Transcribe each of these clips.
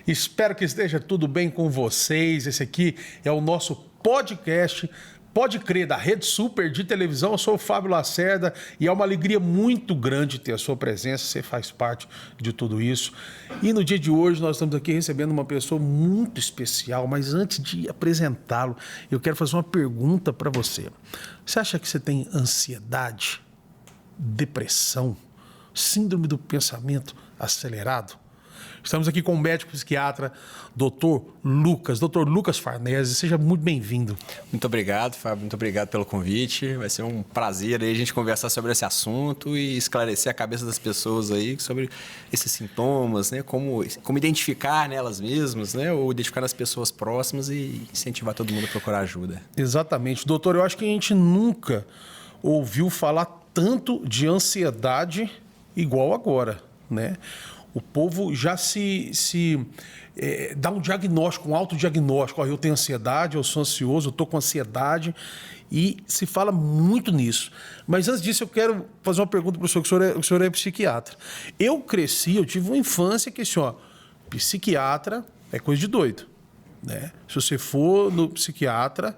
Espero que esteja tudo bem com vocês. Esse aqui é o nosso podcast, Pode Crer, da Rede Super de televisão. Eu sou o Fábio Lacerda e é uma alegria muito grande ter a sua presença. Você faz parte de tudo isso. E no dia de hoje nós estamos aqui recebendo uma pessoa muito especial, mas antes de apresentá-lo, eu quero fazer uma pergunta para você. Você acha que você tem ansiedade, depressão, síndrome do pensamento acelerado? Estamos aqui com o médico psiquiatra, Dr. Lucas Farnese. Seja muito bem-vindo. Muito obrigado, Fábio. Muito obrigado pelo convite. Vai ser um prazer aí a gente conversar sobre esse assunto e esclarecer a cabeça das pessoas aí sobre esses sintomas, né? Como identificar nelas mesmas, né? Ou identificar nas pessoas próximas e incentivar todo mundo a procurar ajuda. Exatamente. Doutor, eu acho que a gente nunca ouviu falar tanto de ansiedade igual agora, né? O povo já dá um diagnóstico, um autodiagnóstico. Eu tenho ansiedade, eu sou ansioso, eu estou com ansiedade. E se fala muito nisso. Mas antes disso, eu quero fazer uma pergunta para o senhor, que o senhor é psiquiatra. Eu tive uma infância que, assim, psiquiatra é coisa de doido, né? Se você for no psiquiatra,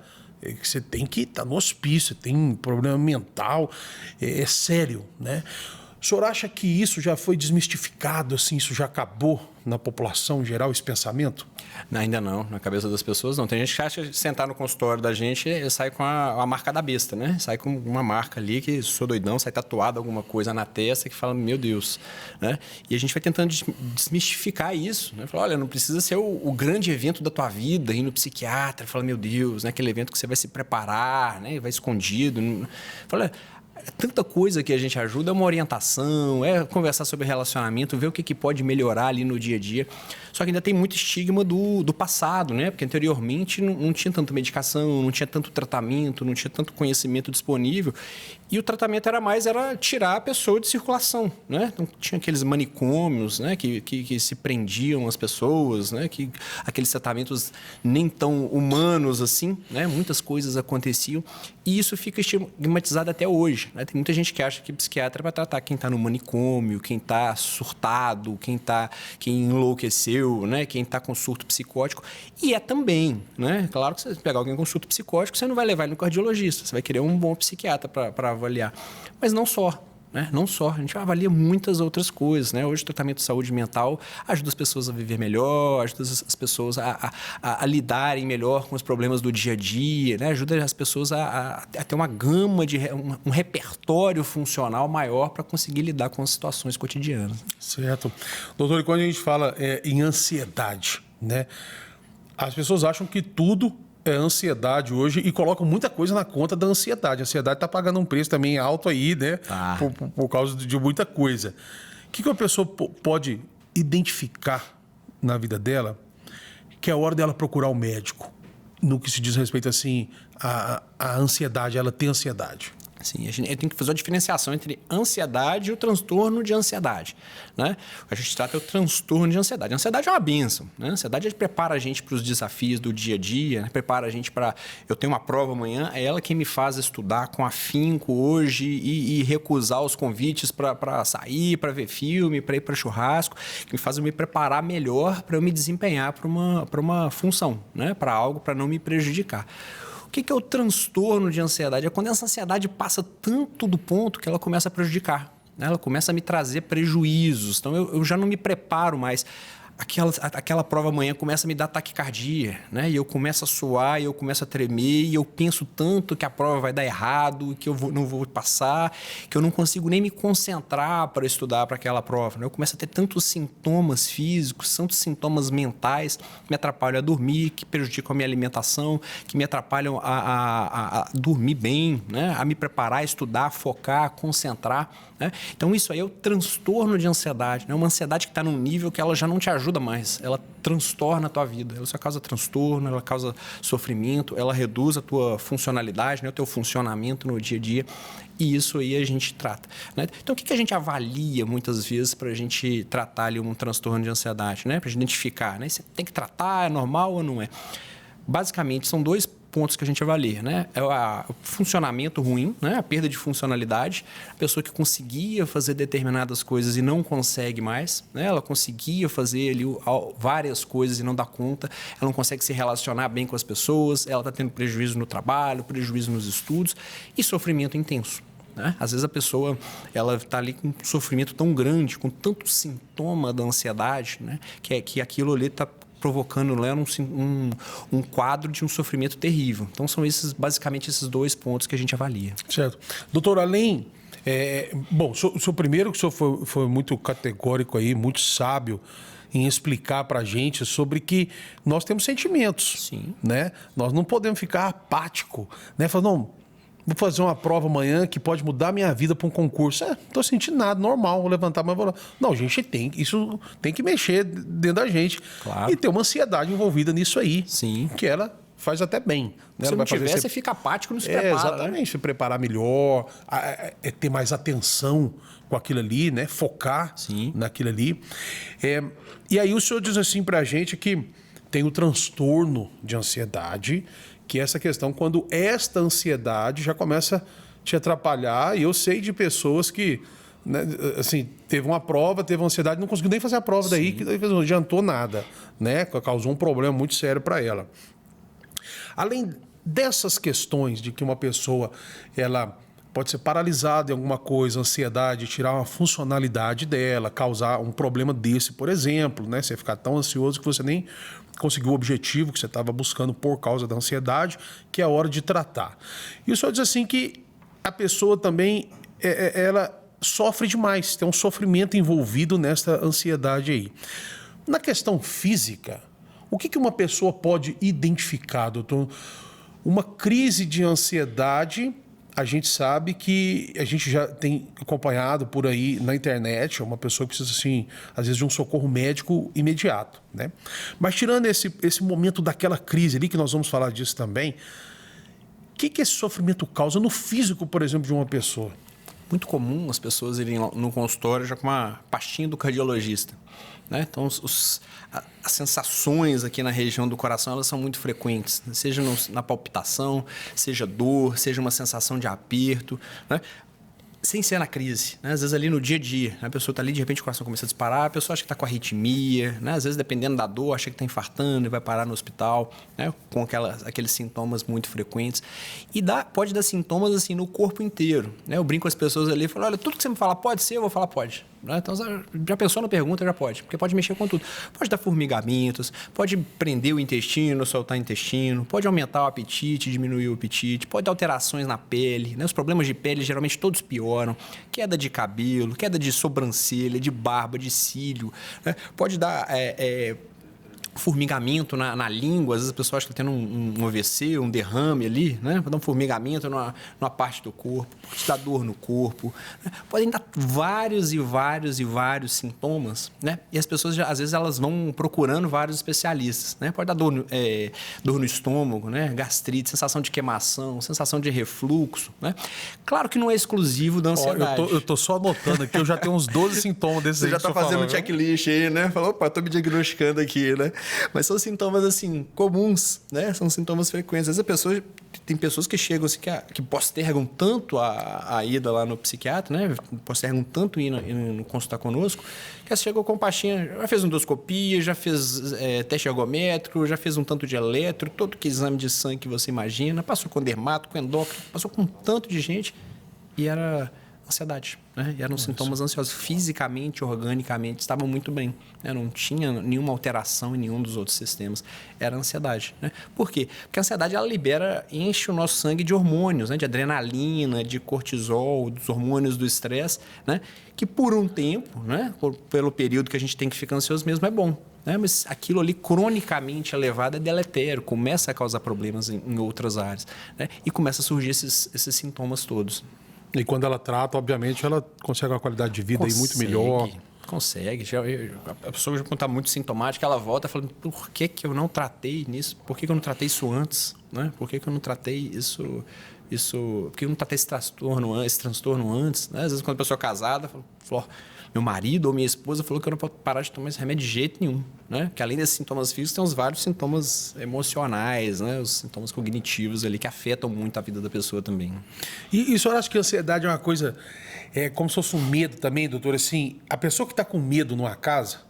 você tem que estar no hospício, você tem problema mental, é sério, né? O senhor acha que isso já foi desmistificado, assim, isso já acabou na população em geral, esse pensamento? Não, ainda não, na cabeça das pessoas não. Tem gente que acha que sentar no consultório da gente sai com a marca da besta, né? Sai com uma marca ali que sou doidão, sai tatuado alguma coisa na testa que fala, meu Deus, né? E a gente vai tentando desmistificar isso, né? Fala, olha, não precisa ser o grande evento da tua vida, ir no psiquiatra, fala, meu Deus, né? Aquele evento que você vai se preparar, né? Vai escondido. Fala, tanta coisa que a gente ajuda, é uma orientação, é conversar sobre relacionamento, ver o que pode melhorar ali no dia a dia. Só que ainda tem muito estigma do passado, né? Porque anteriormente não tinha tanta medicação, não tinha tanto tratamento, não tinha tanto conhecimento disponível. E o tratamento era tirar a pessoa de circulação, né? Então tinha aqueles manicômios, né? Que se prendiam as pessoas, né? Aqueles tratamentos nem tão humanos assim, né? Muitas coisas aconteciam e isso fica estigmatizado até hoje, né? Tem muita gente que acha que psiquiatra vai tratar quem está no manicômio, quem está surtado, quem enlouqueceu, né? Quem está com surto psicótico. E é também, né? Claro que se você pegar alguém com surto psicótico, você não vai levar ele no cardiologista, você vai querer um bom psiquiatra para avaliar. Mas não só, né? Não só. A gente avalia muitas outras coisas, né? Hoje o tratamento de saúde mental ajuda as pessoas a viver melhor, ajuda as pessoas a lidarem melhor com os problemas do dia a dia, né? Ajuda as pessoas a ter uma gama um repertório funcional maior para conseguir lidar com as situações cotidianas. Certo. Doutor, e quando a gente fala em ansiedade, né? As pessoas acham que tudo é ansiedade hoje e colocam muita coisa na conta da ansiedade. A ansiedade está pagando um preço também alto aí, né? Por causa de muita coisa. O que uma pessoa pode identificar na vida dela que é a hora dela procurar o médico? No que se diz respeito, assim, a ansiedade, ela tem ansiedade. Sim, a gente tem que fazer a diferenciação entre ansiedade e o transtorno de ansiedade, né? A gente trata o transtorno de ansiedade. A ansiedade é uma bênção, né? A ansiedade prepara a gente para os desafios do dia a dia, né? Prepara a gente para... Eu tenho uma prova amanhã, é ela quem me faz estudar com afinco hoje e recusar os convites para sair, para ver filme, para ir para churrasco, que me faz eu me preparar melhor para eu me desempenhar para uma função, né? Para algo, para não me prejudicar. O que é o transtorno de ansiedade? É quando essa ansiedade passa tanto do ponto que ela começa a prejudicar, né? Ela começa a me trazer prejuízos. Então, eu já não me preparo mais. Aquela prova amanhã começa a me dar taquicardia, né? E eu começo a suar, e eu começo a tremer, e eu penso tanto que a prova vai dar errado, que eu não vou passar, que eu não consigo nem me concentrar para estudar para aquela prova, né? Eu começo a ter tantos sintomas físicos, tantos sintomas mentais que me atrapalham a dormir, que prejudicam a minha alimentação, que me atrapalham a dormir bem, né? A me preparar, a estudar, a focar, a concentrar, né? Então, isso aí é o transtorno de ansiedade, né? Uma ansiedade que está num nível que ela já não te ajuda mais, ela transtorna a tua vida, ela só causa transtorno, ela causa sofrimento, ela reduz a tua funcionalidade, né, o teu funcionamento no dia a dia, e isso aí a gente trata, né? Então, o que a gente avalia muitas vezes para a gente tratar ali um transtorno de ansiedade, né? Para a gente identificar, né? Você tem que tratar, é normal ou não é? Basicamente, são dois pontos que a gente avalia, né? É o funcionamento ruim, né? A perda de funcionalidade, a pessoa que conseguia fazer determinadas coisas e não consegue mais, né? Ela conseguia fazer ali várias coisas e não dá conta, ela não consegue se relacionar bem com as pessoas, ela está tendo prejuízo no trabalho, prejuízo nos estudos e sofrimento intenso. Né? Às vezes a pessoa ela está ali com um sofrimento tão grande, com tanto sintoma da ansiedade, né? que aquilo ali está provocando nela um quadro de um sofrimento terrível. Então, são basicamente esses 2 pontos que a gente avalia. Certo. Doutor, além... bom, o senhor primeiro que o senhor foi muito categórico aí, muito sábio em explicar para a gente sobre que nós temos sentimentos. Sim. Né? Nós não podemos ficar apático, né? Falar, não, vou fazer uma prova amanhã que pode mudar a minha vida para um concurso. Não estou sentindo nada, normal, vou levantar, mas vou lá. Não, gente, isso tem que mexer dentro da gente. Claro. E tem uma ansiedade envolvida nisso aí. Sim. Que ela faz até bem. Né? Se ela não vai tiver, fazer você fica apático, não se prepara. Exatamente, né? Se preparar melhor, ter mais atenção com aquilo ali, né? Focar Sim. naquilo ali. E aí o senhor diz assim pra gente que tem o transtorno de ansiedade, que é essa questão quando esta ansiedade já começa a te atrapalhar. E eu sei de pessoas que, né, assim, teve uma prova, teve ansiedade, não conseguiu nem fazer a prova. Sim. Daí que não adiantou nada, né? Causou um problema muito sério para ela. Além dessas questões de que uma pessoa ela pode ser paralisada em alguma coisa, ansiedade, tirar uma funcionalidade dela, causar um problema desse, por exemplo, né? Você ficar tão ansioso que você nem conseguiu o objetivo que você estava buscando por causa da ansiedade, que é a hora de tratar. E o senhor diz assim que a pessoa também, ela sofre demais, tem um sofrimento envolvido nessa ansiedade aí. Na questão física, o que uma pessoa pode identificar, doutor? Uma crise de ansiedade, a gente sabe que a gente já tem acompanhado por aí na internet, uma pessoa que precisa, assim, às vezes, de um socorro médico imediato, né? Mas tirando esse momento daquela crise ali, que nós vamos falar disso também, o que esse sofrimento causa no físico, por exemplo, de uma pessoa? Muito comum as pessoas irem no consultório já com uma pastinha do cardiologista. Né? Então, as sensações aqui na região do coração elas são muito frequentes, né? Seja na palpitação, seja dor, seja uma sensação de aperto, né? Sem ser na crise, né? Às vezes ali no dia a dia, né? A pessoa está ali, de repente o coração começa a disparar, a pessoa acha que está com arritmia, né? Às vezes dependendo da dor, acha que está infartando e vai parar no hospital, né? Com aqueles sintomas muito frequentes. E pode dar sintomas assim no corpo inteiro, né? Eu brinco com as pessoas ali e falo, olha, tudo que você me fala pode ser, eu vou falar pode. Então, já pensou na pergunta, já pode, porque pode mexer com tudo. Pode dar formigamentos, pode prender o intestino, soltar o intestino, pode aumentar o apetite, diminuir o apetite, pode dar alterações na pele, né? Os problemas de pele geralmente todos pioram, queda de cabelo, queda de sobrancelha, de barba, de cílio, né? Pode dar formigamento na língua, às vezes a pessoa acha que está tendo um AVC, um derrame ali, né? Pode dar um formigamento numa parte do corpo, pode dar dor no corpo, né? Podem dar vários sintomas, né? E as pessoas, às vezes, elas vão procurando vários especialistas, né? Pode dar dor no estômago, né? Gastrite, sensação de queimação, sensação de refluxo, né? Claro que não é exclusivo da ansiedade. Eu tô só anotando aqui, eu já tenho uns 12 sintomas desses. Você já está fazendo um checklist aí, né? Falou, opa, tô me diagnosticando aqui, né? Mas são sintomas, assim, comuns, né? São sintomas frequentes. Às vezes tem pessoas que chegam assim, que postergam tanto a ida lá no psiquiatra, né? Postergam tanto ir no consultar conosco, que elas chegam com pastinha, já fez endoscopia, já fez teste ergométrico, já fez um tanto de eletro, todo que exame de sangue que você imagina, passou com dermato, com endócrino, passou com um tanto de gente e era ansiedade, né? E eram sintomas ansiosos. Fisicamente, organicamente, estavam muito bem, né? Não tinha nenhuma alteração em nenhum dos outros sistemas. Era ansiedade, né? Por quê? Porque a ansiedade, ela enche o nosso sangue de hormônios, né? De adrenalina, de cortisol, dos hormônios do estresse, né? Que por um tempo, né? Pelo período que a gente tem que ficar ansioso mesmo, é bom. Mas aquilo ali cronicamente elevado é deletério, começa a causar problemas em outras áreas, né? E começa a surgir esses sintomas todos. E quando ela trata, obviamente, ela consegue uma qualidade de vida aí muito melhor. Consegue. A pessoa já está muito sintomática, ela volta falando, por que eu não tratei nisso? Por que eu não tratei isso antes? Né? Por que eu não tratei isso Porque não está tendo esse transtorno antes, né? Às vezes, quando a pessoa é casada, falou, meu marido ou minha esposa falou que eu não posso parar de tomar esse remédio de jeito nenhum, né? Que além desses sintomas físicos, tem os vários sintomas emocionais, né? Os sintomas cognitivos ali que afetam muito a vida da pessoa também. E o senhor acha que a ansiedade é uma coisa, como se fosse um medo também, doutor? Assim, a pessoa que está com medo numa casa,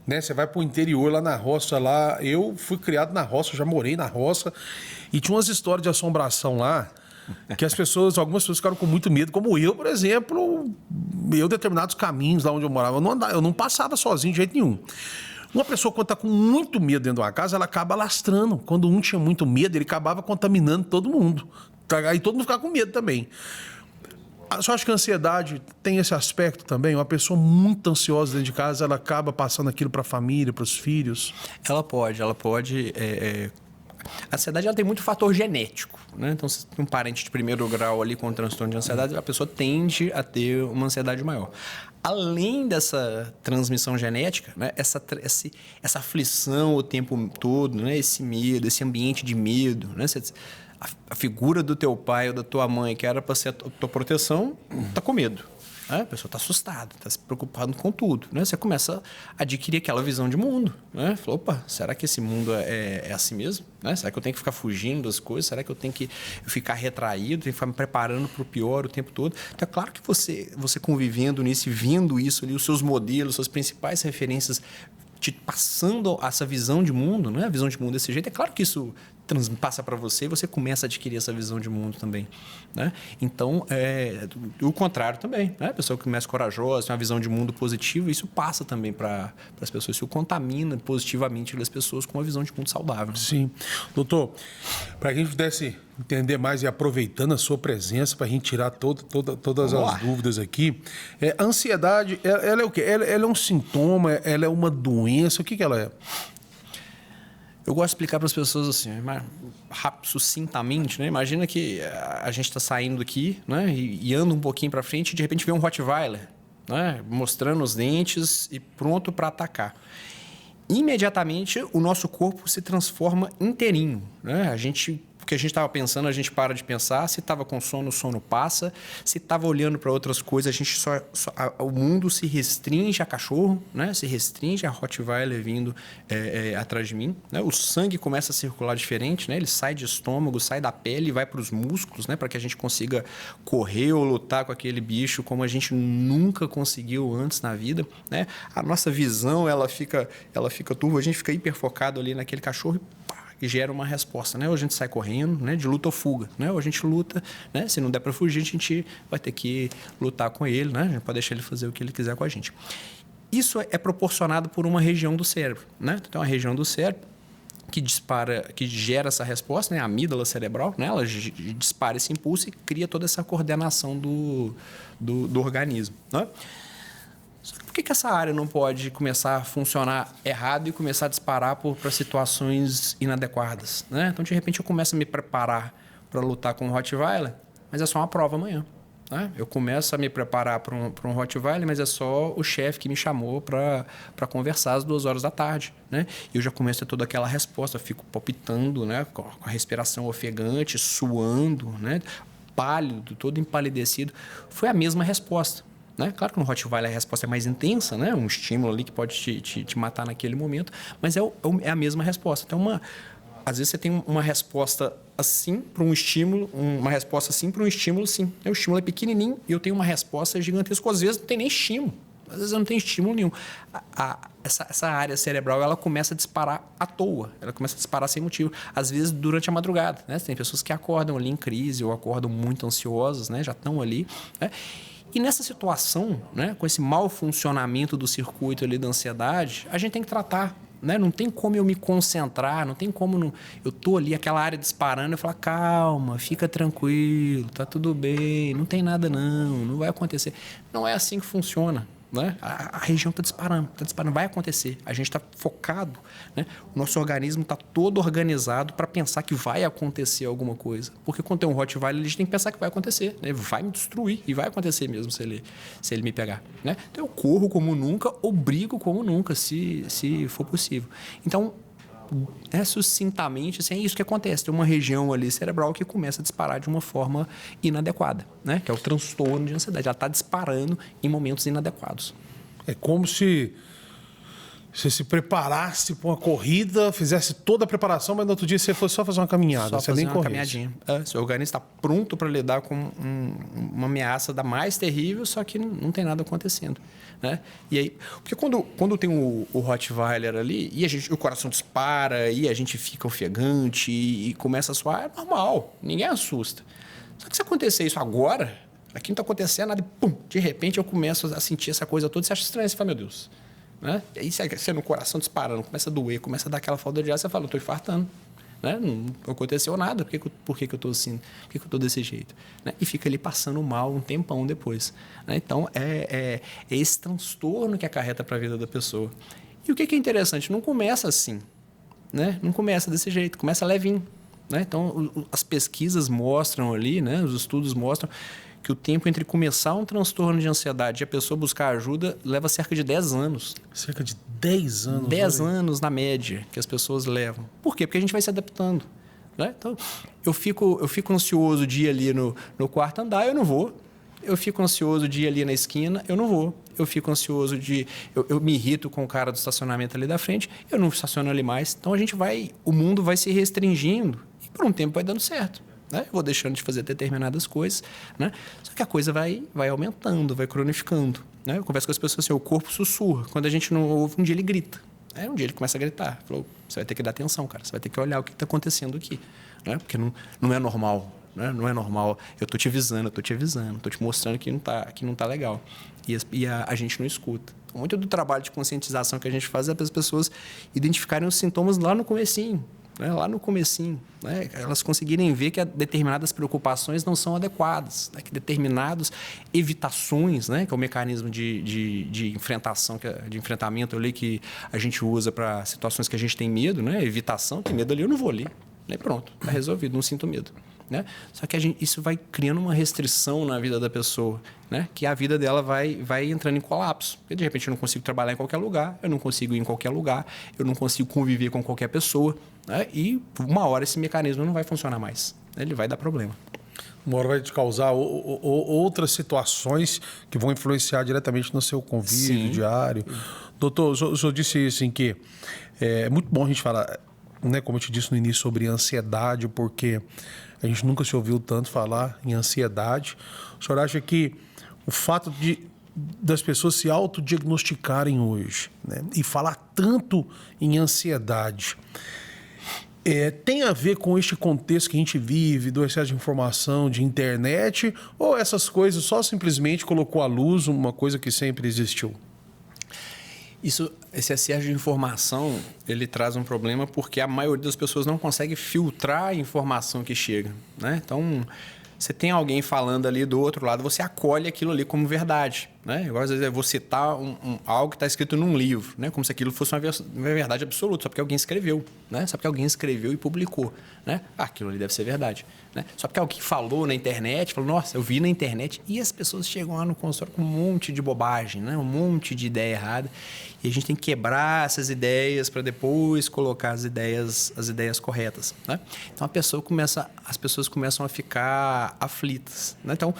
né? Você vai para o interior, lá na roça, lá. Eu fui criado na roça, já morei na roça, e tinha umas histórias de assombração lá, que algumas pessoas ficaram com muito medo, como eu, por exemplo, determinados caminhos lá onde eu morava, eu não passava sozinho de jeito nenhum. Uma pessoa, quando está com muito medo dentro de uma casa, ela acaba lastrando. Quando um tinha muito medo, ele acabava contaminando todo mundo. Aí todo mundo ficava com medo também. Você acha que a ansiedade tem esse aspecto também? Uma pessoa muito ansiosa dentro de casa, ela acaba passando aquilo para a família, para os filhos? Ela pode. A ansiedade ela tem muito fator genético, né? Então, se tem um parente de primeiro grau ali com transtorno de ansiedade, a pessoa tende a ter uma ansiedade maior. Além dessa transmissão genética, né? Essa aflição o tempo todo, né? Esse medo, esse ambiente de medo, né? A figura do teu pai ou da tua mãe, que era para ser a tua proteção, está com medo. Né? A pessoa está assustada, está se preocupando com tudo. Né? Você começa a adquirir aquela visão de mundo. Né? Fala, opa, será que esse mundo é assim mesmo? Né? Será que eu tenho que ficar fugindo das coisas? Será que eu tenho que ficar retraído? Tenho que ficar me preparando para o pior o tempo todo? Então, é claro que você convivendo nisso e vendo isso ali, os seus modelos, suas principais referências, te passando essa visão de mundo, né? A visão de mundo desse jeito, é claro que isso passa para você e você começa a adquirir essa visão de mundo também, né? Então, o contrário também, né? A pessoa que começa corajosa, tem uma visão de mundo positiva, isso passa também para as pessoas, isso contamina positivamente as pessoas com uma visão de mundo saudável. Sim. Doutor, para que a gente pudesse entender mais e aproveitando a sua presença para a gente tirar todas as dúvidas aqui, a ansiedade, ela é o quê? Ela é um sintoma, ela é uma doença, o que ela é? Eu gosto de explicar para as pessoas assim, rápido, sucintamente, né? Imagina que a gente está saindo aqui, né? E anda um pouquinho para frente e de repente vê um Rottweiler, né? Mostrando os dentes e pronto para atacar. Imediatamente o nosso corpo se transforma inteirinho, né? O que a gente estava pensando, a gente para de pensar. Se estava com sono, o sono passa. Se estava olhando para outras coisas, a gente o mundo se restringe a cachorro, né? Se restringe a Rottweiler vindo atrás de mim. Né? O sangue começa a circular diferente, né? Ele sai de estômago, sai da pele e vai para os músculos, né? Para que a gente consiga correr ou lutar com aquele bicho como a gente nunca conseguiu antes na vida. Né? A nossa visão ela fica turva, a gente fica hiperfocado ali naquele cachorro e gera uma resposta, né? Ou a gente sai correndo, né? De luta ou fuga, né? Ou a gente luta, né? Se não der para fugir, a gente vai ter que lutar com ele, né? A gente pode deixar ele fazer o que ele quiser com a gente. Isso é proporcionado por uma região do cérebro, né? Então, uma região do cérebro que gera essa resposta, né? A amígdala cerebral, né? Ela dispara esse impulso e cria toda essa coordenação do organismo, né? Por que essa área não pode começar a funcionar errado e começar a disparar para situações inadequadas? Né? Então, de repente, eu começo a me preparar para lutar com um Rottweiler, mas é só uma prova amanhã. Né? Eu começo a me preparar para um Rottweiler, mas é só o chefe que me chamou para conversar às 2 horas da tarde. Né? E eu já começo a ter toda aquela resposta, eu fico palpitando, né? Com a respiração ofegante, suando, né? Pálido, todo empalidecido. Foi a mesma resposta. Né? Claro que no Rottweiler a resposta é mais intensa, né? Um estímulo ali que pode te matar naquele momento, mas é a mesma resposta. Então, às vezes você tem uma resposta assim para um estímulo, uma resposta assim para um estímulo, sim. O estímulo é pequenininho e eu tenho uma resposta gigantesca. Às vezes não tem nem estímulo, às vezes eu não tenho estímulo nenhum. Essa área cerebral ela começa a disparar à toa, ela começa a disparar sem motivo. Às vezes durante a madrugada, né? Tem pessoas que acordam ali em crise ou acordam muito ansiosas, né? Já estão ali, né? E nessa situação, né, com esse mau funcionamento do circuito ali da ansiedade, a gente tem que tratar. Né? Não tem como eu me concentrar, não tem como eu tô ali, aquela área disparando, eu falar, calma, fica tranquilo, tá tudo bem, não tem nada não vai acontecer. Não é assim que funciona. Né? A região está disparando, vai acontecer. A gente está focado, né? O nosso organismo está todo organizado para pensar que vai acontecer alguma coisa. Porque quando tem um Rottweiler, a gente tem que pensar que vai acontecer, né? Vai me destruir e vai acontecer mesmo se ele me pegar. Né? Então eu corro como nunca ou brigo como nunca, se for possível. Então, sucintamente, assim, é isso que acontece. Tem uma região ali cerebral que começa a disparar de uma forma inadequada, né? Que é o transtorno de ansiedade. Ela está disparando em momentos inadequados. É como se você se preparasse para uma corrida, fizesse toda a preparação, mas no outro dia você fosse só fazer uma caminhada. Só você fazer nem uma corresse. caminhadinha. Seu organismo está pronto para lidar com uma ameaça da mais terrível, só que não tem nada acontecendo. Né? E aí, porque quando tem o Rottweiler ali, e o coração dispara, e a gente fica ofegante e começa a suar, é normal, ninguém assusta. Só que se acontecer isso agora, aqui não está acontecendo nada, e pum, de repente eu começo a sentir essa coisa toda, você acha estranho, você fala, meu Deus. Né? E aí você no coração disparando, começa a doer, começa a dar aquela falta de ar, você fala, eu estou infartando. Né? Não aconteceu nada, por que eu estou assim? Por que eu estou desse jeito? Né? E fica ali passando mal um tempão depois. Né? Então, é esse transtorno que acarreta para a vida da pessoa. E o que é interessante? Não começa assim. Né? Não começa desse jeito, começa levinho. Né? Então, as pesquisas mostram ali, né? Os estudos mostram que o tempo entre começar um transtorno de ansiedade e a pessoa buscar ajuda leva cerca de 10 anos. Cerca de 10 anos. 10 anos na média que as pessoas levam. Por quê? Porque a gente vai se adaptando. Né? Então, eu fico ansioso de ir ali no quarto andar, eu não vou. Eu fico ansioso de ir ali na esquina, eu não vou. Eu fico ansioso de... Eu me irrito com o cara do estacionamento ali da frente, eu não estaciono ali mais. Então, o mundo vai se restringindo e por um tempo vai dando certo. Né? Eu vou deixando de fazer determinadas coisas, né? Só que a coisa vai aumentando, vai cronificando. Né? Eu converso com as pessoas assim, o corpo sussurra. Quando a gente não ouve, um dia ele grita. Um dia ele começa a gritar. Falou, você vai ter que dar atenção, cara. Você vai ter que olhar o que está acontecendo aqui. Né? Porque não é normal. Né? Não é normal. Eu estou te avisando, estou te mostrando que não tá legal. E a gente não escuta. Muito do trabalho de conscientização que a gente faz é para as pessoas identificarem os sintomas lá no comecinho. Né? Lá no comecinho, né? Elas conseguirem ver que determinadas preocupações não são adequadas, né? Que determinadas evitações, né? Que é o mecanismo de enfrentamento ali que a gente usa para situações que a gente tem medo, né? Evitação, tem medo ali, eu não vou ali. Né? Pronto, está resolvido, não sinto medo. Né? Só que isso vai criando uma restrição na vida da pessoa, né? Que a vida dela vai entrando em colapso. Porque, de repente, eu não consigo trabalhar em qualquer lugar, eu não consigo ir em qualquer lugar, eu não consigo conviver com qualquer pessoa. Né? E, uma hora, esse mecanismo não vai funcionar mais. Né? Ele vai dar problema. Uma hora vai te causar outras situações que vão influenciar diretamente no seu convívio diário. Doutor, o senhor disse assim que é muito bom a gente falar, né, como eu te disse no início, sobre ansiedade, porque a gente nunca se ouviu tanto falar em ansiedade. O senhor acha que o fato das pessoas se autodiagnosticarem hoje, né, e falar tanto em ansiedade tem a ver com este contexto que a gente vive, do excesso de informação, de internet, ou essas coisas só simplesmente colocou à luz uma coisa que sempre existiu? Esse excesso de informação, ele traz um problema porque a maioria das pessoas não consegue filtrar a informação que chega. Né? Então, você tem alguém falando ali do outro lado, você acolhe aquilo ali como verdade. Né? Igual, às vezes, eu vou citar algo que está escrito num livro, né? Como se aquilo fosse uma verdade absoluta, só porque alguém escreveu. Né? Só porque alguém escreveu e publicou. Né? Aquilo ali deve ser verdade. Né? Só porque alguém falou na internet, falou, nossa, eu vi na internet. E as pessoas chegam lá no consultório com um monte de bobagem, né? Um monte de ideia errada. E a gente tem que quebrar essas ideias para depois colocar as ideias corretas. Né? Então, as pessoas começam a ficar aflitas. Né? Então,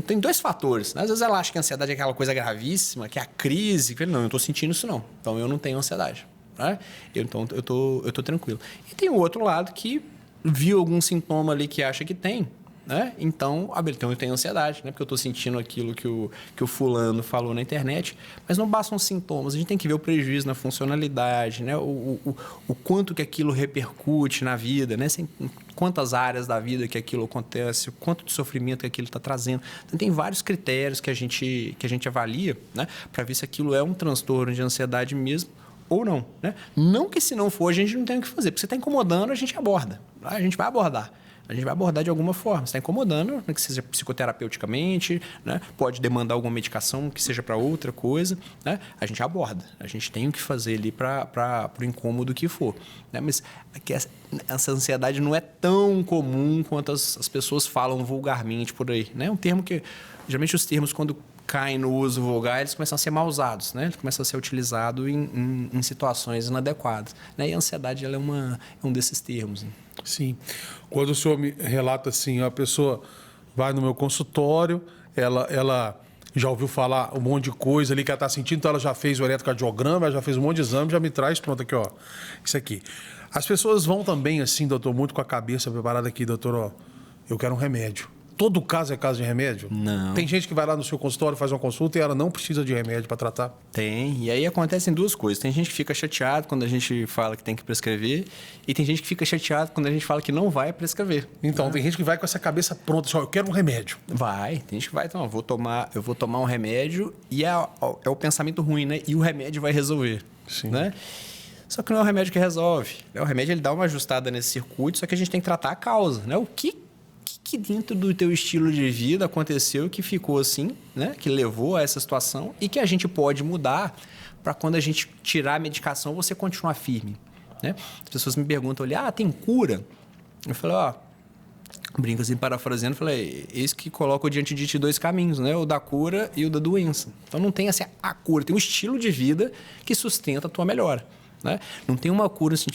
tem dois fatores. Né? Às vezes ela acha que a ansiedade é aquela coisa gravíssima, que é a crise. Não, eu não estou sentindo isso não. Então, eu não tenho ansiedade. Né? Então, eu tô tranquilo. E tem o outro lado que viu algum sintoma ali que acha que tem. Né? Então, eu tenho ansiedade, né? Porque eu estou sentindo aquilo que o fulano falou na internet. Mas não bastam os sintomas. A gente tem que ver o prejuízo na funcionalidade, né? O quanto que aquilo repercute na vida, né? Quantas áreas da vida que aquilo acontece, o quanto de sofrimento que aquilo está trazendo. Então, tem vários critérios que a gente avalia, né? Para ver se aquilo é um transtorno de ansiedade mesmo ou não. Né? Não que se não for, a gente não tem o que fazer. Porque se está incomodando, a gente aborda. A gente vai abordar. A gente vai abordar de alguma forma. Se está incomodando, né, que seja psicoterapeuticamente, né, pode demandar alguma medicação que seja para outra coisa, né, a gente aborda. A gente tem o que fazer ali para o incômodo que for. Né, mas essa ansiedade não é tão comum quanto as pessoas falam vulgarmente por aí. Né? É um termo que, geralmente os termos, quando caem no uso vulgar, eles começam a ser mal usados, né? Eles começam a ser utilizados em situações inadequadas. Né? E a ansiedade ela é um desses termos. Né? Sim. Quando o senhor me relata assim, a pessoa vai no meu consultório, ela já ouviu falar um monte de coisa ali que ela está sentindo, então ela já fez o eletrocardiograma, ela já fez um monte de exame, já me traz, pronto, aqui, ó, isso aqui. As pessoas vão também, assim, doutor, muito com a cabeça preparada aqui, doutor, ó, eu quero um remédio. Todo caso é caso de remédio? Não. Tem gente que vai lá no seu consultório, faz uma consulta e ela não precisa de remédio para tratar? Tem. E aí acontecem duas coisas. Tem gente que fica chateado quando a gente fala que tem que prescrever e tem gente que fica chateado quando a gente fala que não vai prescrever. Então, tem gente que vai com essa cabeça pronta, só eu quero um remédio. Vai. Tem gente que vai, então, eu vou tomar um remédio e é o pensamento ruim, né? E o remédio vai resolver. Sim. Né? Só que não é o remédio que resolve. O remédio ele dá uma ajustada nesse circuito, só que a gente tem que tratar a causa, né? O que dentro do teu estilo de vida aconteceu que ficou assim, né? Que levou a essa situação e que a gente pode mudar para quando a gente tirar a medicação você continuar firme, né? As pessoas me perguntam ali, tem cura? Eu falo, brinco assim, parafraseando, falei, eis que coloco diante de ti dois caminhos, né? O da cura e o da doença. Então não tem assim a cura, tem um estilo de vida que sustenta a tua melhora, né? Não tem uma cura assim,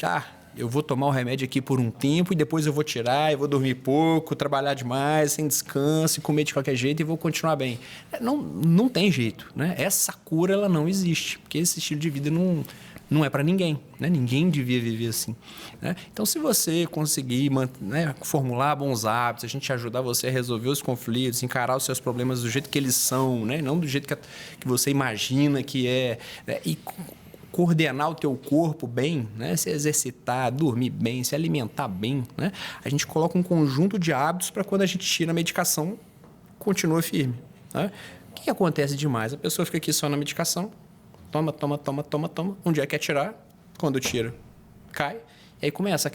eu vou tomar o remédio aqui por um tempo e depois eu vou tirar, eu vou dormir pouco, trabalhar demais, sem descanso, comer de qualquer jeito e vou continuar bem. Não tem jeito, né? Essa cura ela não existe, porque esse estilo de vida não é para ninguém, né? Ninguém devia viver assim, né? Então, se você conseguir formular bons hábitos, a gente ajudar você a resolver os conflitos, encarar os seus problemas do jeito que eles são, né? Não do jeito que você imagina que é, né? E coordenar o teu corpo bem, né? Se exercitar, dormir bem, se alimentar bem, né? A gente coloca um conjunto de hábitos para quando a gente tira a medicação, continua firme, né? O que acontece demais? A pessoa fica aqui só na medicação, toma. Um dia quer tirar, quando tira, cai. E aí começa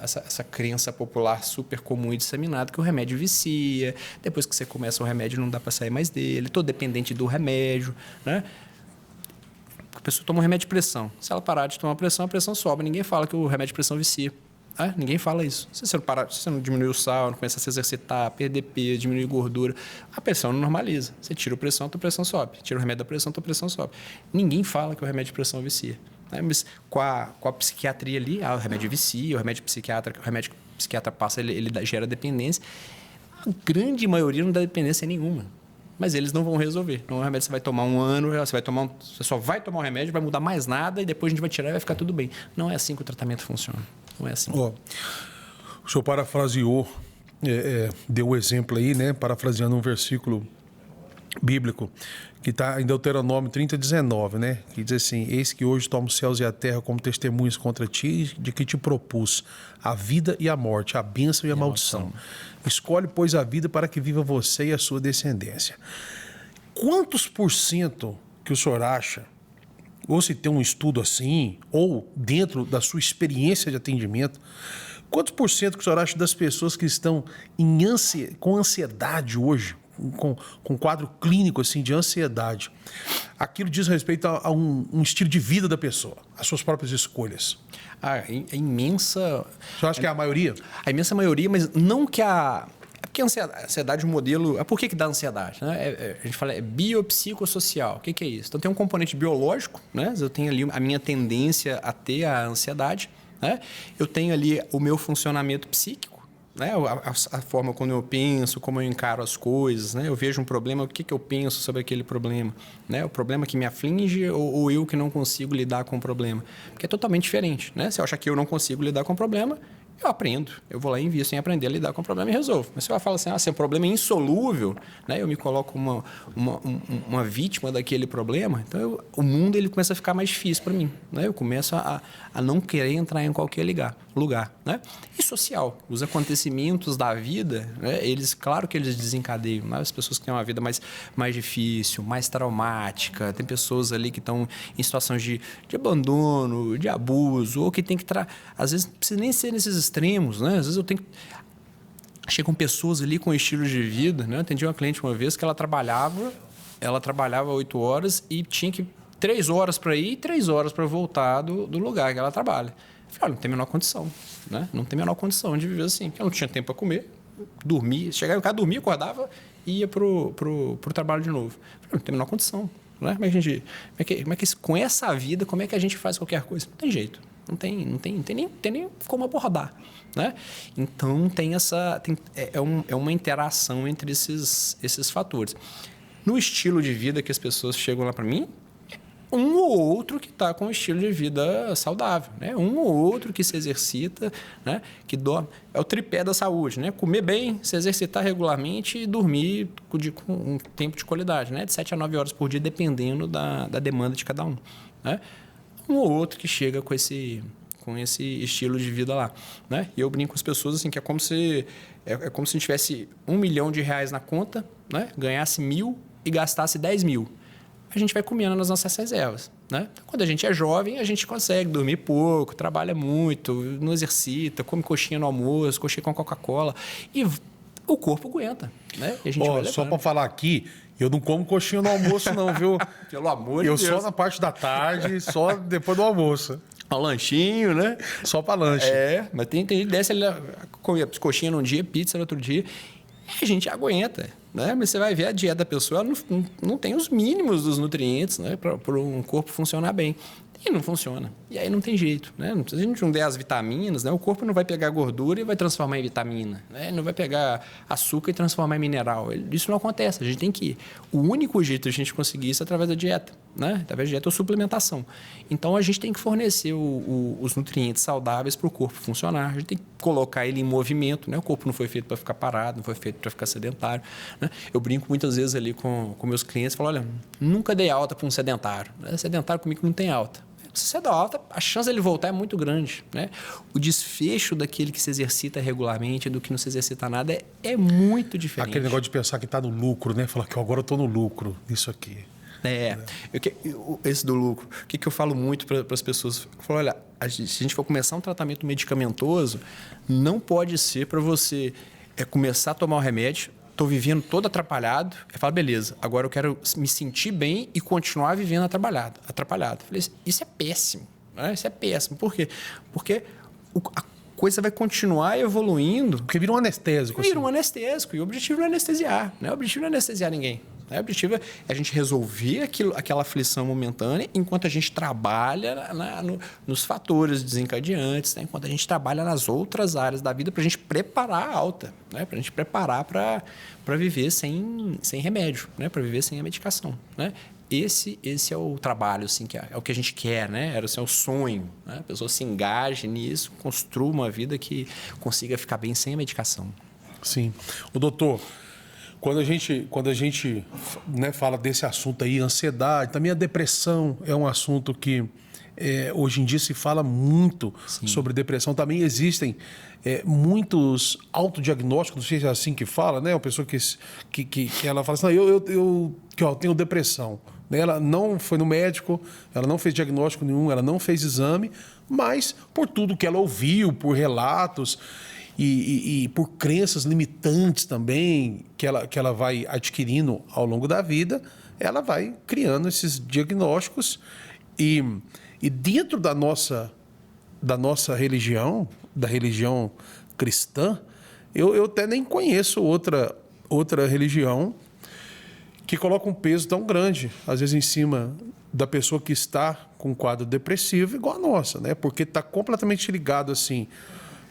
essa crença popular super comum e disseminada que o remédio vicia. Depois que você começa o remédio, não dá para sair mais dele. Estou dependente do remédio, né? A pessoa toma um remédio de pressão. Se ela parar de tomar a pressão sobe. Ninguém fala que o remédio de pressão vicia. Ninguém fala isso. Se você não diminuir o sal, não começar a se exercitar, perder peso, diminuir gordura, a pressão não normaliza. Você tira a pressão, a tua pressão sobe. Tira o remédio da pressão, a tua pressão sobe. Ninguém fala que o remédio de pressão vicia. Mas com a psiquiatria ali, o remédio vicia, o remédio que o psiquiatra passa, ele gera dependência. A grande maioria não dá dependência nenhuma. Mas eles não vão resolver. Não é um remédio que você vai tomar um ano, você só vai tomar um remédio, vai mudar mais nada e depois a gente vai tirar e vai ficar tudo bem. Não é assim que o tratamento funciona. Não é assim. O senhor parafraseou, deu o exemplo aí, né? Parafraseando um versículo bíblico que está em Deuteronômio 30:19, né? Que diz assim: eis que hoje tomo os céus e a terra como testemunhas contra ti, de que te propus a vida e a morte, a bênção e a maldição. Escolhe, pois, a vida para que viva você e a sua descendência. Quantos por cento que o senhor acha, ou se tem um estudo assim, ou dentro da sua experiência de atendimento, quantos por cento que o senhor acha das pessoas que estão com ansiedade hoje, com quadro clínico assim, de ansiedade, aquilo diz respeito a um estilo de vida da pessoa, as suas próprias escolhas? A imensa... Você acha que é a maioria? A imensa maioria, mas não que a... É porque a ansiedade é um modelo... Por que dá ansiedade? Né? A gente fala biopsicossocial. O que é isso? Então tem um componente biológico, né? Eu tenho ali a minha tendência a ter a ansiedade, né? Eu tenho ali o meu funcionamento psíquico, né? A forma como eu penso, como eu encaro as coisas, né? Eu vejo um problema, o que eu penso sobre aquele problema, né? O problema que me aflige ou eu que não consigo lidar com o problema, porque é totalmente diferente, né? Se eu achar que eu não consigo lidar com o problema, eu aprendo, eu vou lá e invisto em aprender a lidar com o problema e resolvo. Mas se eu falo assim, se é um problema insolúvel, né? Eu me coloco uma vítima daquele problema, então o mundo ele começa a ficar mais difícil para mim, né? Eu começo a não querer entrar em qualquer lugar, né? E social, os acontecimentos da vida, né? Claro que eles desencadeiam, né? As pessoas que têm uma vida mais difícil, mais traumática, tem pessoas ali que estão em situações de abandono, de abuso, ou que tem que às vezes não precisa nem ser nesses extremos, né? Às vezes eu tenho que... Chegam pessoas ali com estilo de vida, né? Eu atendi uma cliente uma vez que ela trabalhava 8 horas e tinha que 3 horas para ir e 3 horas para voltar do lugar que ela trabalha. Eu falei, não tem a menor condição, né? Não tem a menor condição de viver assim. Eu não tinha tempo para comer, dormia, chegava em casa, dormia, acordava e ia pro trabalho de novo. Não tem a menor condição. Né? Com essa vida, como é que a gente faz qualquer coisa? Não tem jeito. Não tem nem como abordar. Né? Então, é uma interação entre esses fatores. No estilo de vida que as pessoas chegam lá para mim, um ou outro que está com um estilo de vida saudável, né? Um ou outro que se exercita, né? Que dorme. É o tripé da saúde, né? Comer bem, se exercitar regularmente e dormir com um tempo de qualidade, né? De 7 a 9 horas por dia, dependendo da demanda de cada um. Né? Um ou outro que chega com esse estilo de vida lá. Né? E eu brinco com as pessoas assim, que é como se a gente tivesse R$1 milhão na conta, né? Ganhasse 1.000 e gastasse 10 mil. A gente vai comendo nas nossas reservas. Né? Quando a gente é jovem, a gente consegue dormir pouco, trabalha muito, não exercita, come coxinha no almoço, coxinha com Coca-Cola. E o corpo aguenta. Né? E a gente vai só para falar aqui, eu não como coxinha no almoço não, viu? Pelo amor de Deus. Eu só na parte da tarde, só depois do almoço. Um lanchinho, né? Só para lanche. Mas tem gente desce ali, come coxinha num dia, pizza no outro dia. E a gente aguenta. Né? Mas você vai ver a dieta da pessoa, ela não tem os mínimos dos nutrientes, né? Para um corpo funcionar bem. E não funciona. E aí não tem jeito. Né? Se a gente não der as vitaminas, né? O corpo não vai pegar gordura e vai transformar em vitamina. Né? Não vai pegar açúcar e transformar em mineral. Isso não acontece. A gente tem que ir. O único jeito de a gente conseguir isso é através da dieta. Né? Através da dieta ou suplementação. Então, a gente tem que fornecer os nutrientes saudáveis para o corpo funcionar. A gente tem que colocar ele em movimento. Né? O corpo não foi feito para ficar parado, não foi feito para ficar sedentário. Né? Eu brinco muitas vezes ali com meus clientes e falo, olha, nunca dei alta para um sedentário. Né? Sedentário comigo não tem alta. Se você dá alta, a chance dele voltar é muito grande. Né? O desfecho daquele que se exercita regularmente do que não se exercita nada é muito diferente. Aquele negócio de pensar que está no lucro, né? Falar que agora eu estou no lucro nisso aqui. Esse do lucro. O que eu falo muito para as pessoas? Eu falo, olha, se a gente for começar um tratamento medicamentoso, não pode ser para você começar a tomar o remédio, estou vivendo todo atrapalhado. Eu falo, beleza, agora eu quero me sentir bem e continuar vivendo atrapalhado. Eu falei, isso é péssimo. Né? Isso é péssimo. Por quê? Porque a coisa vai continuar evoluindo. Porque vira um anestésico. Vira um anestésico. E o objetivo não é anestesiar. Né? O objetivo não é anestesiar ninguém. O objetivo é a gente resolver aquela aflição momentânea enquanto a gente trabalha nos fatores desencadeantes, né? Enquanto a gente trabalha nas outras áreas da vida para a gente preparar a alta, né? Para a gente preparar para viver sem remédio, né? Para viver sem a medicação. Né? Esse é o trabalho, assim, que é o que a gente quer, né? Esse é o sonho. Né? A pessoa se engaje nisso, construa uma vida que consiga ficar bem sem a medicação. Sim. O doutor... Quando a gente né, fala desse assunto aí, ansiedade, também a depressão é um assunto que hoje em dia se fala muito sobre depressão. Também existem muitos autodiagnósticos, não sei se é assim que fala, né? Uma pessoa que ela fala assim, eu tenho depressão. Ela não foi no médico, ela não fez diagnóstico nenhum, ela não fez exame, mas por tudo que ela ouviu, por relatos... E por crenças limitantes também que ela vai adquirindo ao longo da vida, ela vai criando esses diagnósticos. E dentro da nossa religião, da religião cristã, eu até nem conheço outra religião que coloca um peso tão grande, às vezes, em cima da pessoa que está com um quadro depressivo, igual a nossa, né? Porque está completamente ligado assim...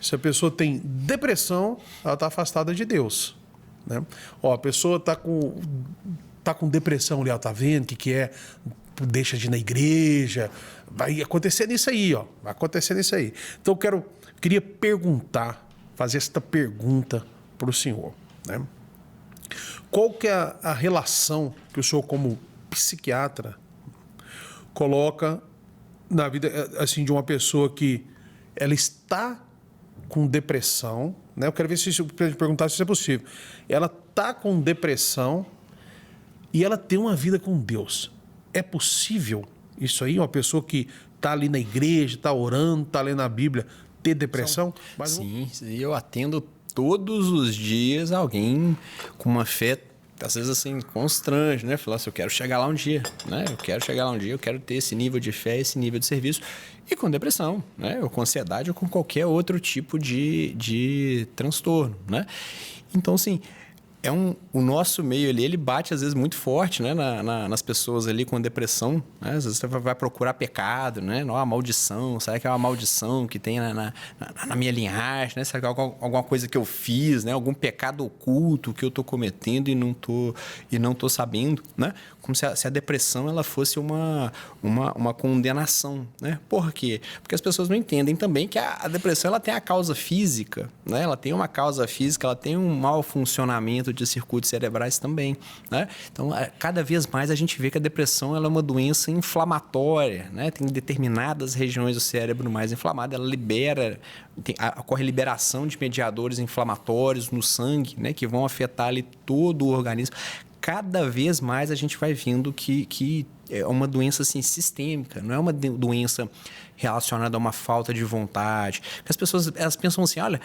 Se a pessoa tem depressão, ela está afastada de Deus. Né? A pessoa está com depressão ali, ela está vendo o que é, deixa de ir na igreja, vai acontecer nisso aí, vai acontecer nisso aí. Então eu queria fazer esta pergunta para o senhor. Né? Qual que é a relação que o senhor, como psiquiatra, coloca na vida assim, de uma pessoa que ela está com depressão, né? Eu quero ver se eu perguntar se isso é possível. Ela está com depressão e ela tem uma vida com Deus. É possível isso aí? Uma pessoa que está ali na igreja, está orando, está lendo a Bíblia, ter depressão? Sim, eu atendo todos os dias alguém com uma fé, às vezes assim, constrange, né? Falar assim, eu quero chegar lá um dia, né? Eu quero ter esse nível de fé, esse nível de serviço. E com depressão, né? Ou com ansiedade, ou com qualquer outro tipo de transtorno, né? Então, assim, o nosso meio ali, ele bate às vezes muito forte, né, nas pessoas ali com depressão, né? Às vezes você vai procurar pecado, né? Não, a maldição, será que é uma maldição que tem na minha linhagem, né? Será que é alguma coisa que eu fiz, né? Algum pecado oculto que eu estou cometendo e não tô sabendo, né? Como se a depressão ela fosse uma condenação, né? Por quê? Porque as pessoas não entendem também que a depressão ela tem a causa física, né? Ela tem uma causa física, ela tem um mau funcionamento de circuitos cerebrais também, né? Então, cada vez mais a gente vê que a depressão ela é uma doença inflamatória, né? Tem determinadas regiões do cérebro mais inflamadas, ela ocorre liberação de mediadores inflamatórios no sangue, né? Que vão afetar ali todo o organismo. Cada vez mais a gente vai vendo que é uma doença assim, sistêmica, não é uma doença relacionada a uma falta de vontade. Porque as pessoas elas pensam assim, olha,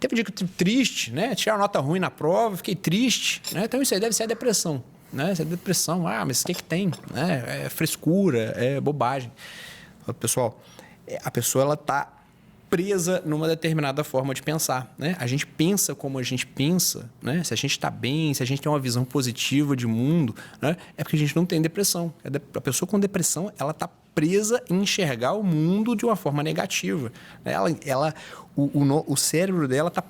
teve um dia que eu estive triste, né? Tirei uma nota ruim na prova, fiquei triste, né? Então isso aí deve ser a depressão, né? Isso é depressão, mas o que tem? Né? É frescura, é bobagem. Pessoal, a pessoa ela está presa numa determinada forma de pensar, né? A gente pensa como a gente pensa, né? Se a gente está bem, se a gente tem uma visão positiva de mundo, né? É porque a gente não tem depressão. A pessoa com depressão, ela está presa em enxergar o mundo de uma forma negativa. O cérebro dela está